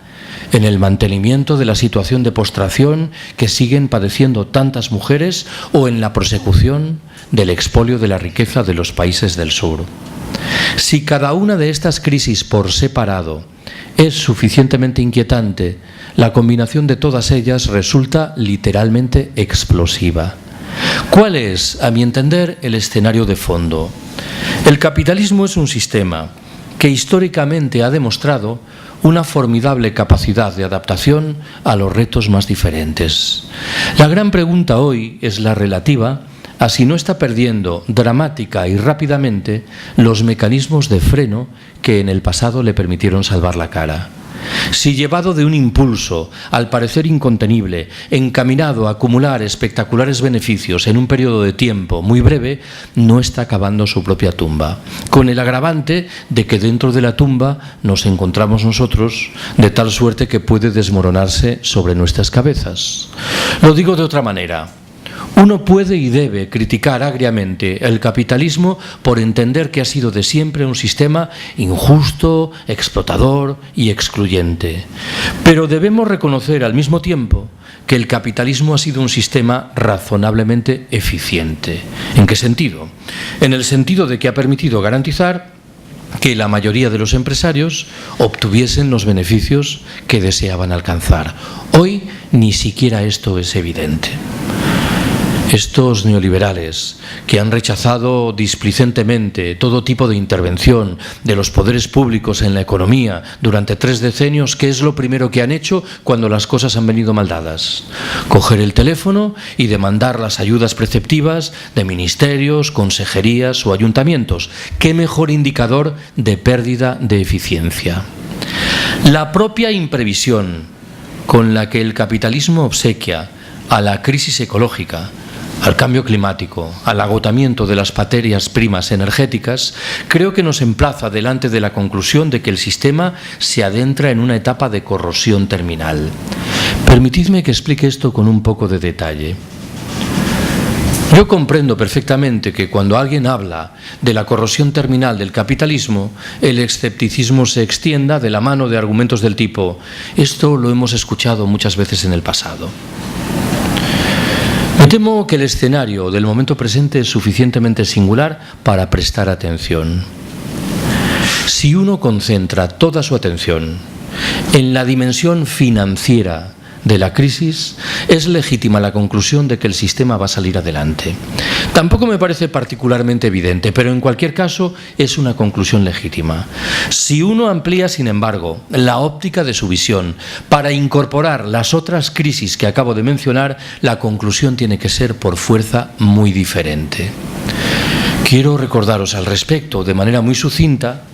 en el mantenimiento de la situación de postración que siguen padeciendo tantas mujeres o en la prosecución del expolio de la riqueza de los países del sur. Si cada una de estas crisis por separado es suficientemente inquietante, la combinación de todas ellas resulta literalmente explosiva. ¿Cuál es, a mi entender, el escenario de fondo? El capitalismo es un sistema que históricamente ha demostrado una formidable capacidad de adaptación a los retos más diferentes. La gran pregunta hoy es la relativa a si no está perdiendo dramática y rápidamente los mecanismos de freno que en el pasado le permitieron salvar la cara. Si llevado de un impulso, al parecer incontenible, encaminado a acumular espectaculares beneficios en un periodo de tiempo muy breve, no está cavando su propia tumba, con el agravante de que dentro de la tumba nos encontramos nosotros, de tal suerte que puede desmoronarse sobre nuestras cabezas. Lo digo de otra manera. Uno puede y debe criticar agriamente el capitalismo por entender que ha sido de siempre un sistema injusto, explotador y excluyente. Pero debemos reconocer al mismo tiempo que el capitalismo ha sido un sistema razonablemente eficiente. ¿En qué sentido? En el sentido de que ha permitido garantizar que la mayoría de los empresarios obtuviesen los beneficios que deseaban alcanzar. Hoy ni siquiera esto es evidente. Estos neoliberales que han rechazado displicentemente todo tipo de intervención de los poderes públicos en la economía durante 3 decenios, ¿qué es lo primero que han hecho cuando las cosas han venido mal dadas? Coger el teléfono y demandar las ayudas preceptivas de ministerios, consejerías o ayuntamientos. ¿Qué mejor indicador de pérdida de eficiencia? La propia imprevisión con la que el capitalismo obsequia a la crisis ecológica, al cambio climático, al agotamiento de las materias primas energéticas, creo que nos emplaza delante de la conclusión de que el sistema se adentra en una etapa de corrosión terminal. Permitidme que explique esto con un poco de detalle. Yo comprendo perfectamente que cuando alguien habla de la corrosión terminal del capitalismo, el escepticismo se extienda de la mano de argumentos del tipo: esto lo hemos escuchado muchas veces en el pasado. Me temo que el escenario del momento presente es suficientemente singular para prestar atención. Si uno concentra toda su atención en la dimensión financiera de la crisis, es legítima la conclusión de que el sistema va a salir adelante. Tampoco me parece particularmente evidente, pero en cualquier caso es una conclusión legítima. Si uno amplía, sin embargo, la óptica de su visión para incorporar las otras crisis que acabo de mencionar, la conclusión tiene que ser por fuerza muy diferente. Quiero recordaros al respecto, de manera muy sucinta,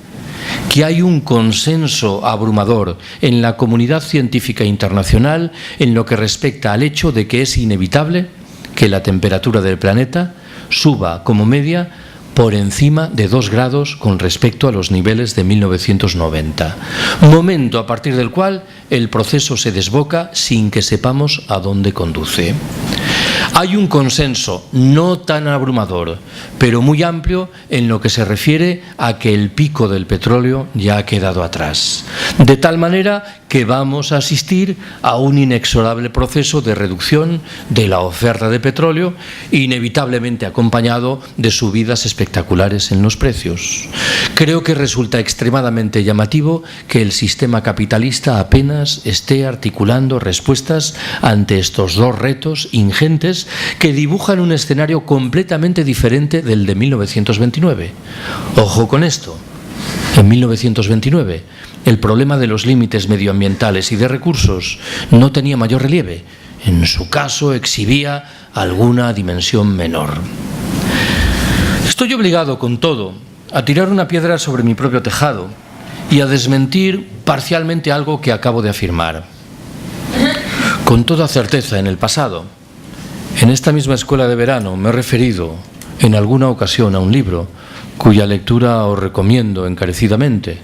que hay un consenso abrumador en la comunidad científica internacional en lo que respecta al hecho de que es inevitable que la temperatura del planeta suba como media por encima de 2 grados con respecto a los niveles de 1990, momento a partir del cual el proceso se desboca sin que sepamos a dónde conduce. Hay un consenso no tan abrumador, pero muy amplio en lo que se refiere a que el pico del petróleo ya ha quedado atrás, de tal manera que vamos a asistir a un inexorable proceso de reducción de la oferta de petróleo, inevitablemente acompañado de subidas espectaculares en los precios. Creo que resulta extremadamente llamativo que el sistema capitalista apenas esté articulando respuestas ante estos dos retos ingentes que dibujan un escenario completamente diferente del de 1929. Ojo con esto. En 1929, el problema de los límites medioambientales y de recursos no tenía mayor relieve. En su caso, exhibía alguna dimensión menor. Estoy obligado, con todo, a tirar una piedra sobre mi propio tejado y a desmentir parcialmente algo que acabo de afirmar. Con toda certeza, en el pasado, en esta misma escuela de verano, me he referido en alguna ocasión a un libro cuya lectura os recomiendo encarecidamente.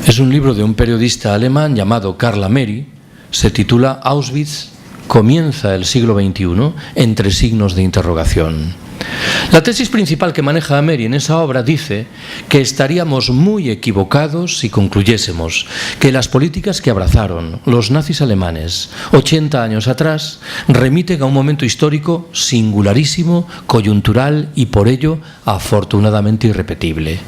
Es un libro de un periodista alemán llamado Karl Ameri. Se titula Auschwitz, comienza el siglo XXI, entre signos de interrogación. La tesis principal que maneja Ameri en esa obra dice que estaríamos muy equivocados si concluyésemos que las políticas que abrazaron los nazis alemanes 80 años atrás remiten a un momento histórico singularísimo, coyuntural y por ello afortunadamente irrepetible.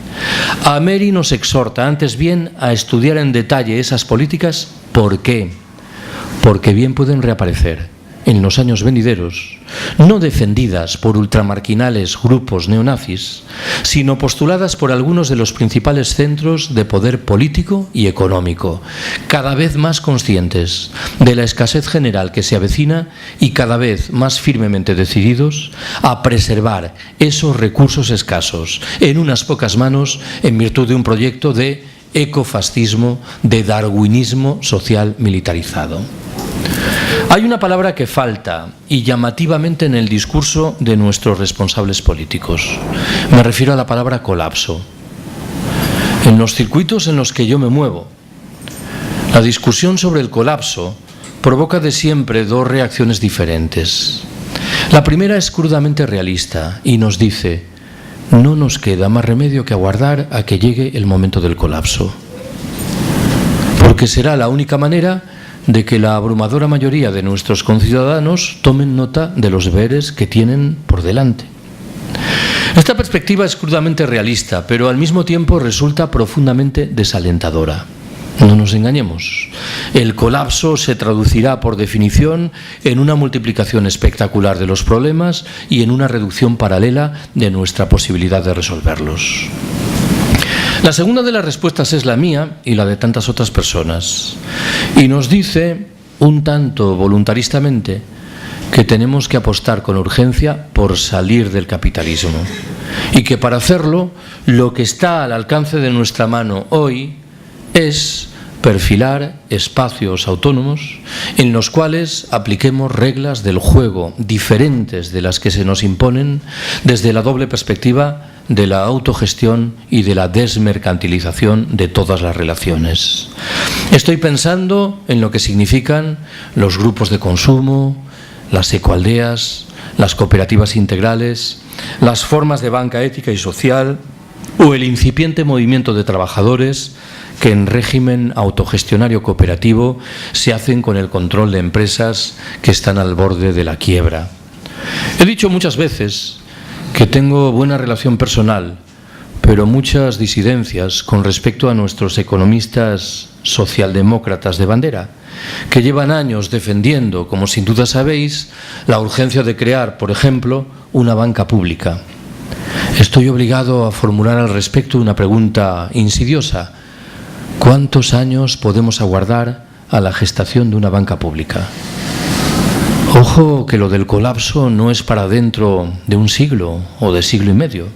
Ameri nos exhorta antes bien a estudiar en detalle esas políticas. ¿Por qué? Porque bien pueden reaparecer en los años venideros, no defendidas por ultramarginales grupos neonazis, sino postuladas por algunos de los principales centros de poder político y económico, cada vez más conscientes de la escasez general que se avecina y cada vez más firmemente decididos a preservar esos recursos escasos en unas pocas manos en virtud de un proyecto de ecofascismo, de darwinismo social militarizado. Hay una palabra que falta y llamativamente en el discurso de nuestros responsables políticos. Me refiero a la palabra colapso. En los circuitos en los que yo me muevo, la discusión sobre el colapso provoca de siempre dos reacciones diferentes. La primera es crudamente realista y nos dice: no nos queda más remedio que aguardar a que llegue el momento del colapso, porque será la única manera de que la abrumadora mayoría de nuestros conciudadanos tomen nota de los deberes que tienen por delante. Esta perspectiva es crudamente realista, pero al mismo tiempo resulta profundamente desalentadora. No nos engañemos. El colapso se traducirá, por definición, en una multiplicación espectacular de los problemas y en una reducción paralela de nuestra posibilidad de resolverlos. La segunda de las respuestas es la mía y la de tantas otras personas. Y nos dice, un tanto voluntaristamente, que tenemos que apostar con urgencia por salir del capitalismo. Y que para hacerlo, lo que está al alcance de nuestra mano hoy es perfilar espacios autónomos en los cuales apliquemos reglas del juego diferentes de las que se nos imponen desde la doble perspectiva de la autogestión y de la desmercantilización de todas las relaciones. Estoy pensando en lo que significan los grupos de consumo, las ecoaldeas, las cooperativas integrales, las formas de banca ética y social o el incipiente movimiento de trabajadores que en régimen autogestionario cooperativo se hacen con el control de empresas que están al borde de la quiebra. He dicho muchas veces que tengo buena relación personal, pero muchas disidencias con respecto a nuestros economistas socialdemócratas de bandera, que llevan años defendiendo, como sin duda sabéis, la urgencia de crear, por ejemplo, una banca pública. Estoy obligado a formular al respecto una pregunta insidiosa. ¿Cuántos años podemos aguardar a la gestación de una banca pública? Ojo que lo del colapso no es para dentro de un siglo o de siglo y medio.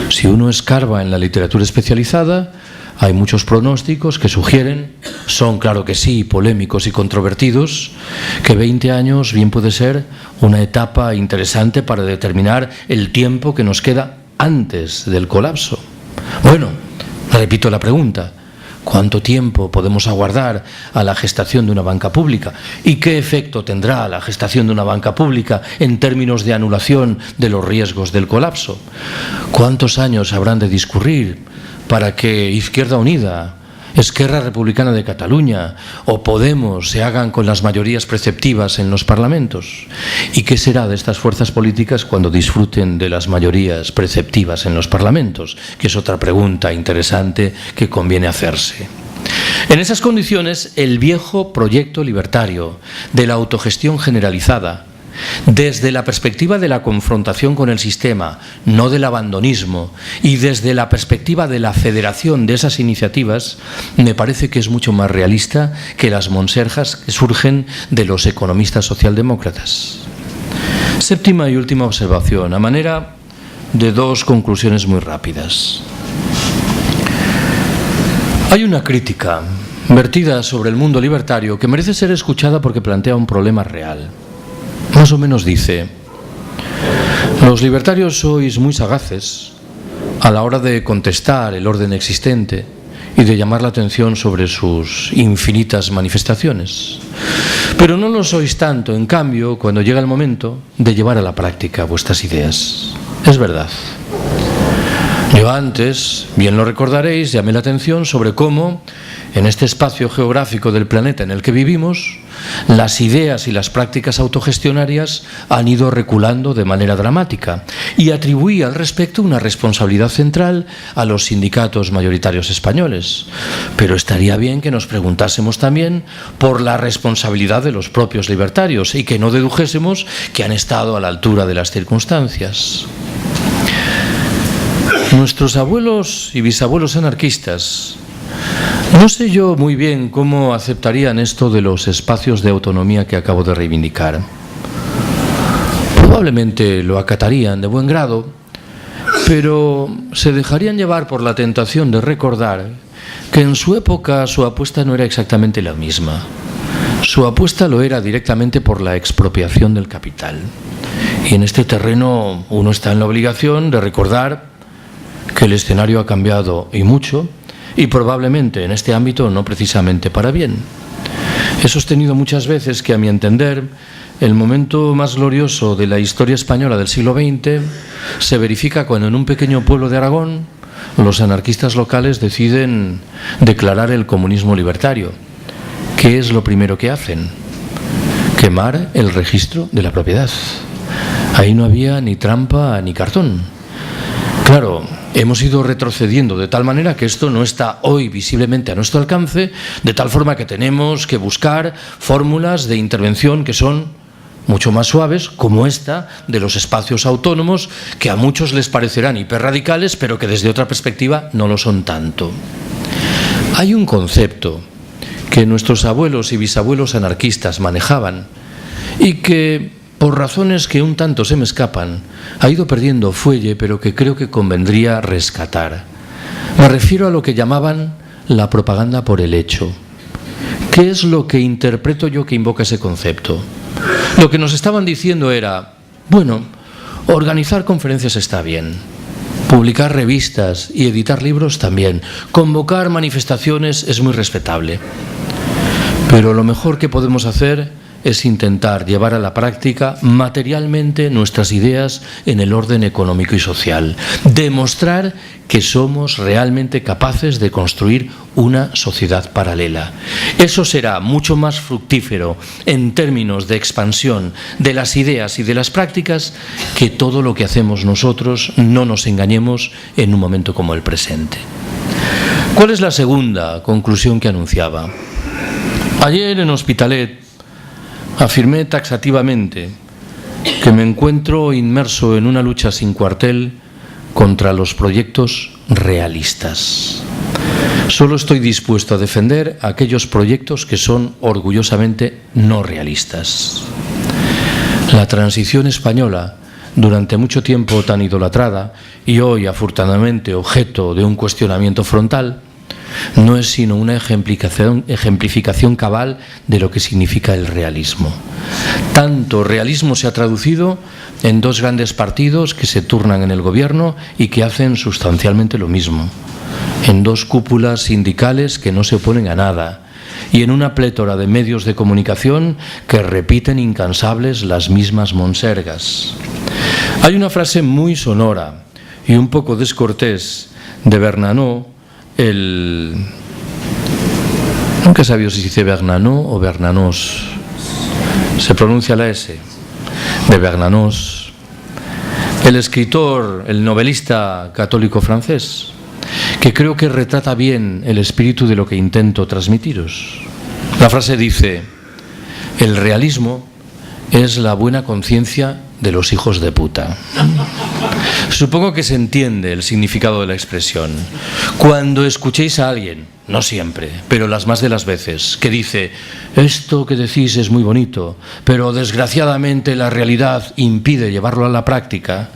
Si uno escarba en la literatura especializada, Hay muchos pronósticos que sugieren, son claro que sí, polémicos y controvertidos, que 20 años bien puede ser una etapa interesante para determinar el tiempo que nos queda antes del colapso. Bueno, repito la pregunta: ¿cuánto tiempo podemos aguardar a la gestación de una banca pública? ¿Y qué efecto tendrá la gestación de una banca pública en términos de anulación de los riesgos del colapso? ¿Cuántos años habrán de discurrir para que Izquierda Unida, Esquerra Republicana de Cataluña o Podemos se hagan con las mayorías preceptivas en los parlamentos? ¿Y qué será de estas fuerzas políticas cuando disfruten de las mayorías preceptivas en los parlamentos? Que es otra pregunta interesante que conviene hacerse. En esas condiciones, el viejo proyecto libertario de la autogestión generalizada, desde la perspectiva de la confrontación con el sistema, no del abandonismo, y desde la perspectiva de la federación de esas iniciativas, me parece que es mucho más realista que las monsergas que surgen de los economistas socialdemócratas. Séptima y última observación, a manera de dos conclusiones muy rápidas. Hay una crítica vertida sobre el mundo libertario que merece ser escuchada porque plantea un problema real. Más o menos dice: los libertarios sois muy sagaces a la hora de contestar el orden existente y de llamar la atención sobre sus infinitas manifestaciones, pero no lo sois tanto, en cambio, cuando llega el momento de llevar a la práctica vuestras ideas. Es verdad. Yo antes, bien lo recordaréis, llamé la atención sobre cómo, en este espacio geográfico del planeta en el que vivimos, las ideas y las prácticas autogestionarias han ido reculando de manera dramática, y atribuí al respecto una responsabilidad central a los sindicatos mayoritarios españoles. Pero estaría bien que nos preguntásemos también por la responsabilidad de los propios libertarios y que no dedujésemos que han estado a la altura de las circunstancias. Nuestros abuelos y bisabuelos anarquistas, no sé yo muy bien cómo aceptarían esto de los espacios de autonomía que acabo de reivindicar. Probablemente lo acatarían de buen grado, pero se dejarían llevar por la tentación de recordar que en su época su apuesta no era exactamente la misma. Su apuesta lo era directamente por la expropiación del capital. Y en este terreno uno está en la obligación de recordar que el escenario ha cambiado y mucho, y probablemente en este ámbito no precisamente para bien. He sostenido muchas veces que, a mi entender, el momento más glorioso de la historia española del siglo XX se verifica cuando en un pequeño pueblo de Aragón los anarquistas locales deciden declarar el comunismo libertario. ¿Qué es lo primero que hacen? Quemar el registro de la propiedad. Ahí no había ni trampa ni cartón. Claro, hemos ido retrocediendo de tal manera que esto no está hoy visiblemente a nuestro alcance, de tal forma que tenemos que buscar fórmulas de intervención que son mucho más suaves, como esta de los espacios autónomos, que a muchos les parecerán hiperradicales, pero que desde otra perspectiva no lo son tanto. Hay un concepto que nuestros abuelos y bisabuelos anarquistas manejaban y que, por razones que un tanto se me escapan, ha ido perdiendo fuelle, pero que creo que convendría rescatar. Me refiero a lo que llamaban la propaganda por el hecho. ¿Qué es lo que interpreto yo que invoca ese concepto? Lo que nos estaban diciendo era, bueno, organizar conferencias está bien, publicar revistas y editar libros también, convocar manifestaciones es muy respetable, pero lo mejor que podemos hacer es intentar llevar a la práctica materialmente nuestras ideas en el orden económico y social. Demostrar que somos realmente capaces de construir una sociedad paralela. Eso será mucho más fructífero en términos de expansión de las ideas y de las prácticas que todo lo que hacemos nosotros, no nos engañemos, en un momento como el presente. ¿Cuál es la segunda conclusión que anunciaba? Ayer en Hospitalet afirmé taxativamente que me encuentro inmerso en una lucha sin cuartel contra los proyectos realistas. Solo estoy dispuesto a defender aquellos proyectos que son orgullosamente no realistas. La transición española, durante mucho tiempo tan idolatrada y hoy afortunadamente objeto de un cuestionamiento frontal, no es sino una ejemplificación cabal de lo que significa el realismo. Tanto realismo se ha traducido en dos grandes partidos que se turnan en el gobierno y que hacen sustancialmente lo mismo, en dos cúpulas sindicales que no se oponen a nada, y en una plétora de medios de comunicación que repiten incansables las mismas monsergas. Hay una frase muy sonora y un poco descortés de Bernanos, nunca he sabido si se dice Bernanos o Bernanos, se pronuncia la S, de Bernanos, el escritor, el novelista católico francés, que creo que retrata bien el espíritu de lo que intento transmitiros. La frase dice: el realismo es la buena conciencia de los hijos de puta. Supongo que se entiende el significado de la expresión. Cuando escuchéis a alguien, no siempre, pero las más de las veces, que dice: esto que decís es muy bonito, pero desgraciadamente la realidad impide llevarlo a la práctica,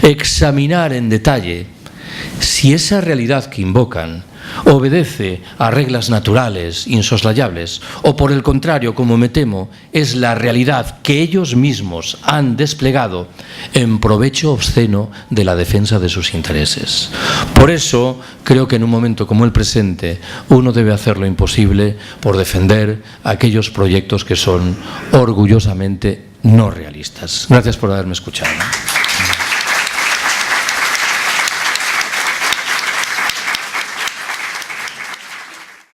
examinar en detalle si esa realidad que invocan obedece a reglas naturales, insoslayables, o por el contrario, como me temo, es la realidad que ellos mismos han desplegado en provecho obsceno de la defensa de sus intereses. Por eso, creo que en un momento como el presente, uno debe hacer lo imposible por defender aquellos proyectos que son orgullosamente no realistas. Gracias por haberme escuchado.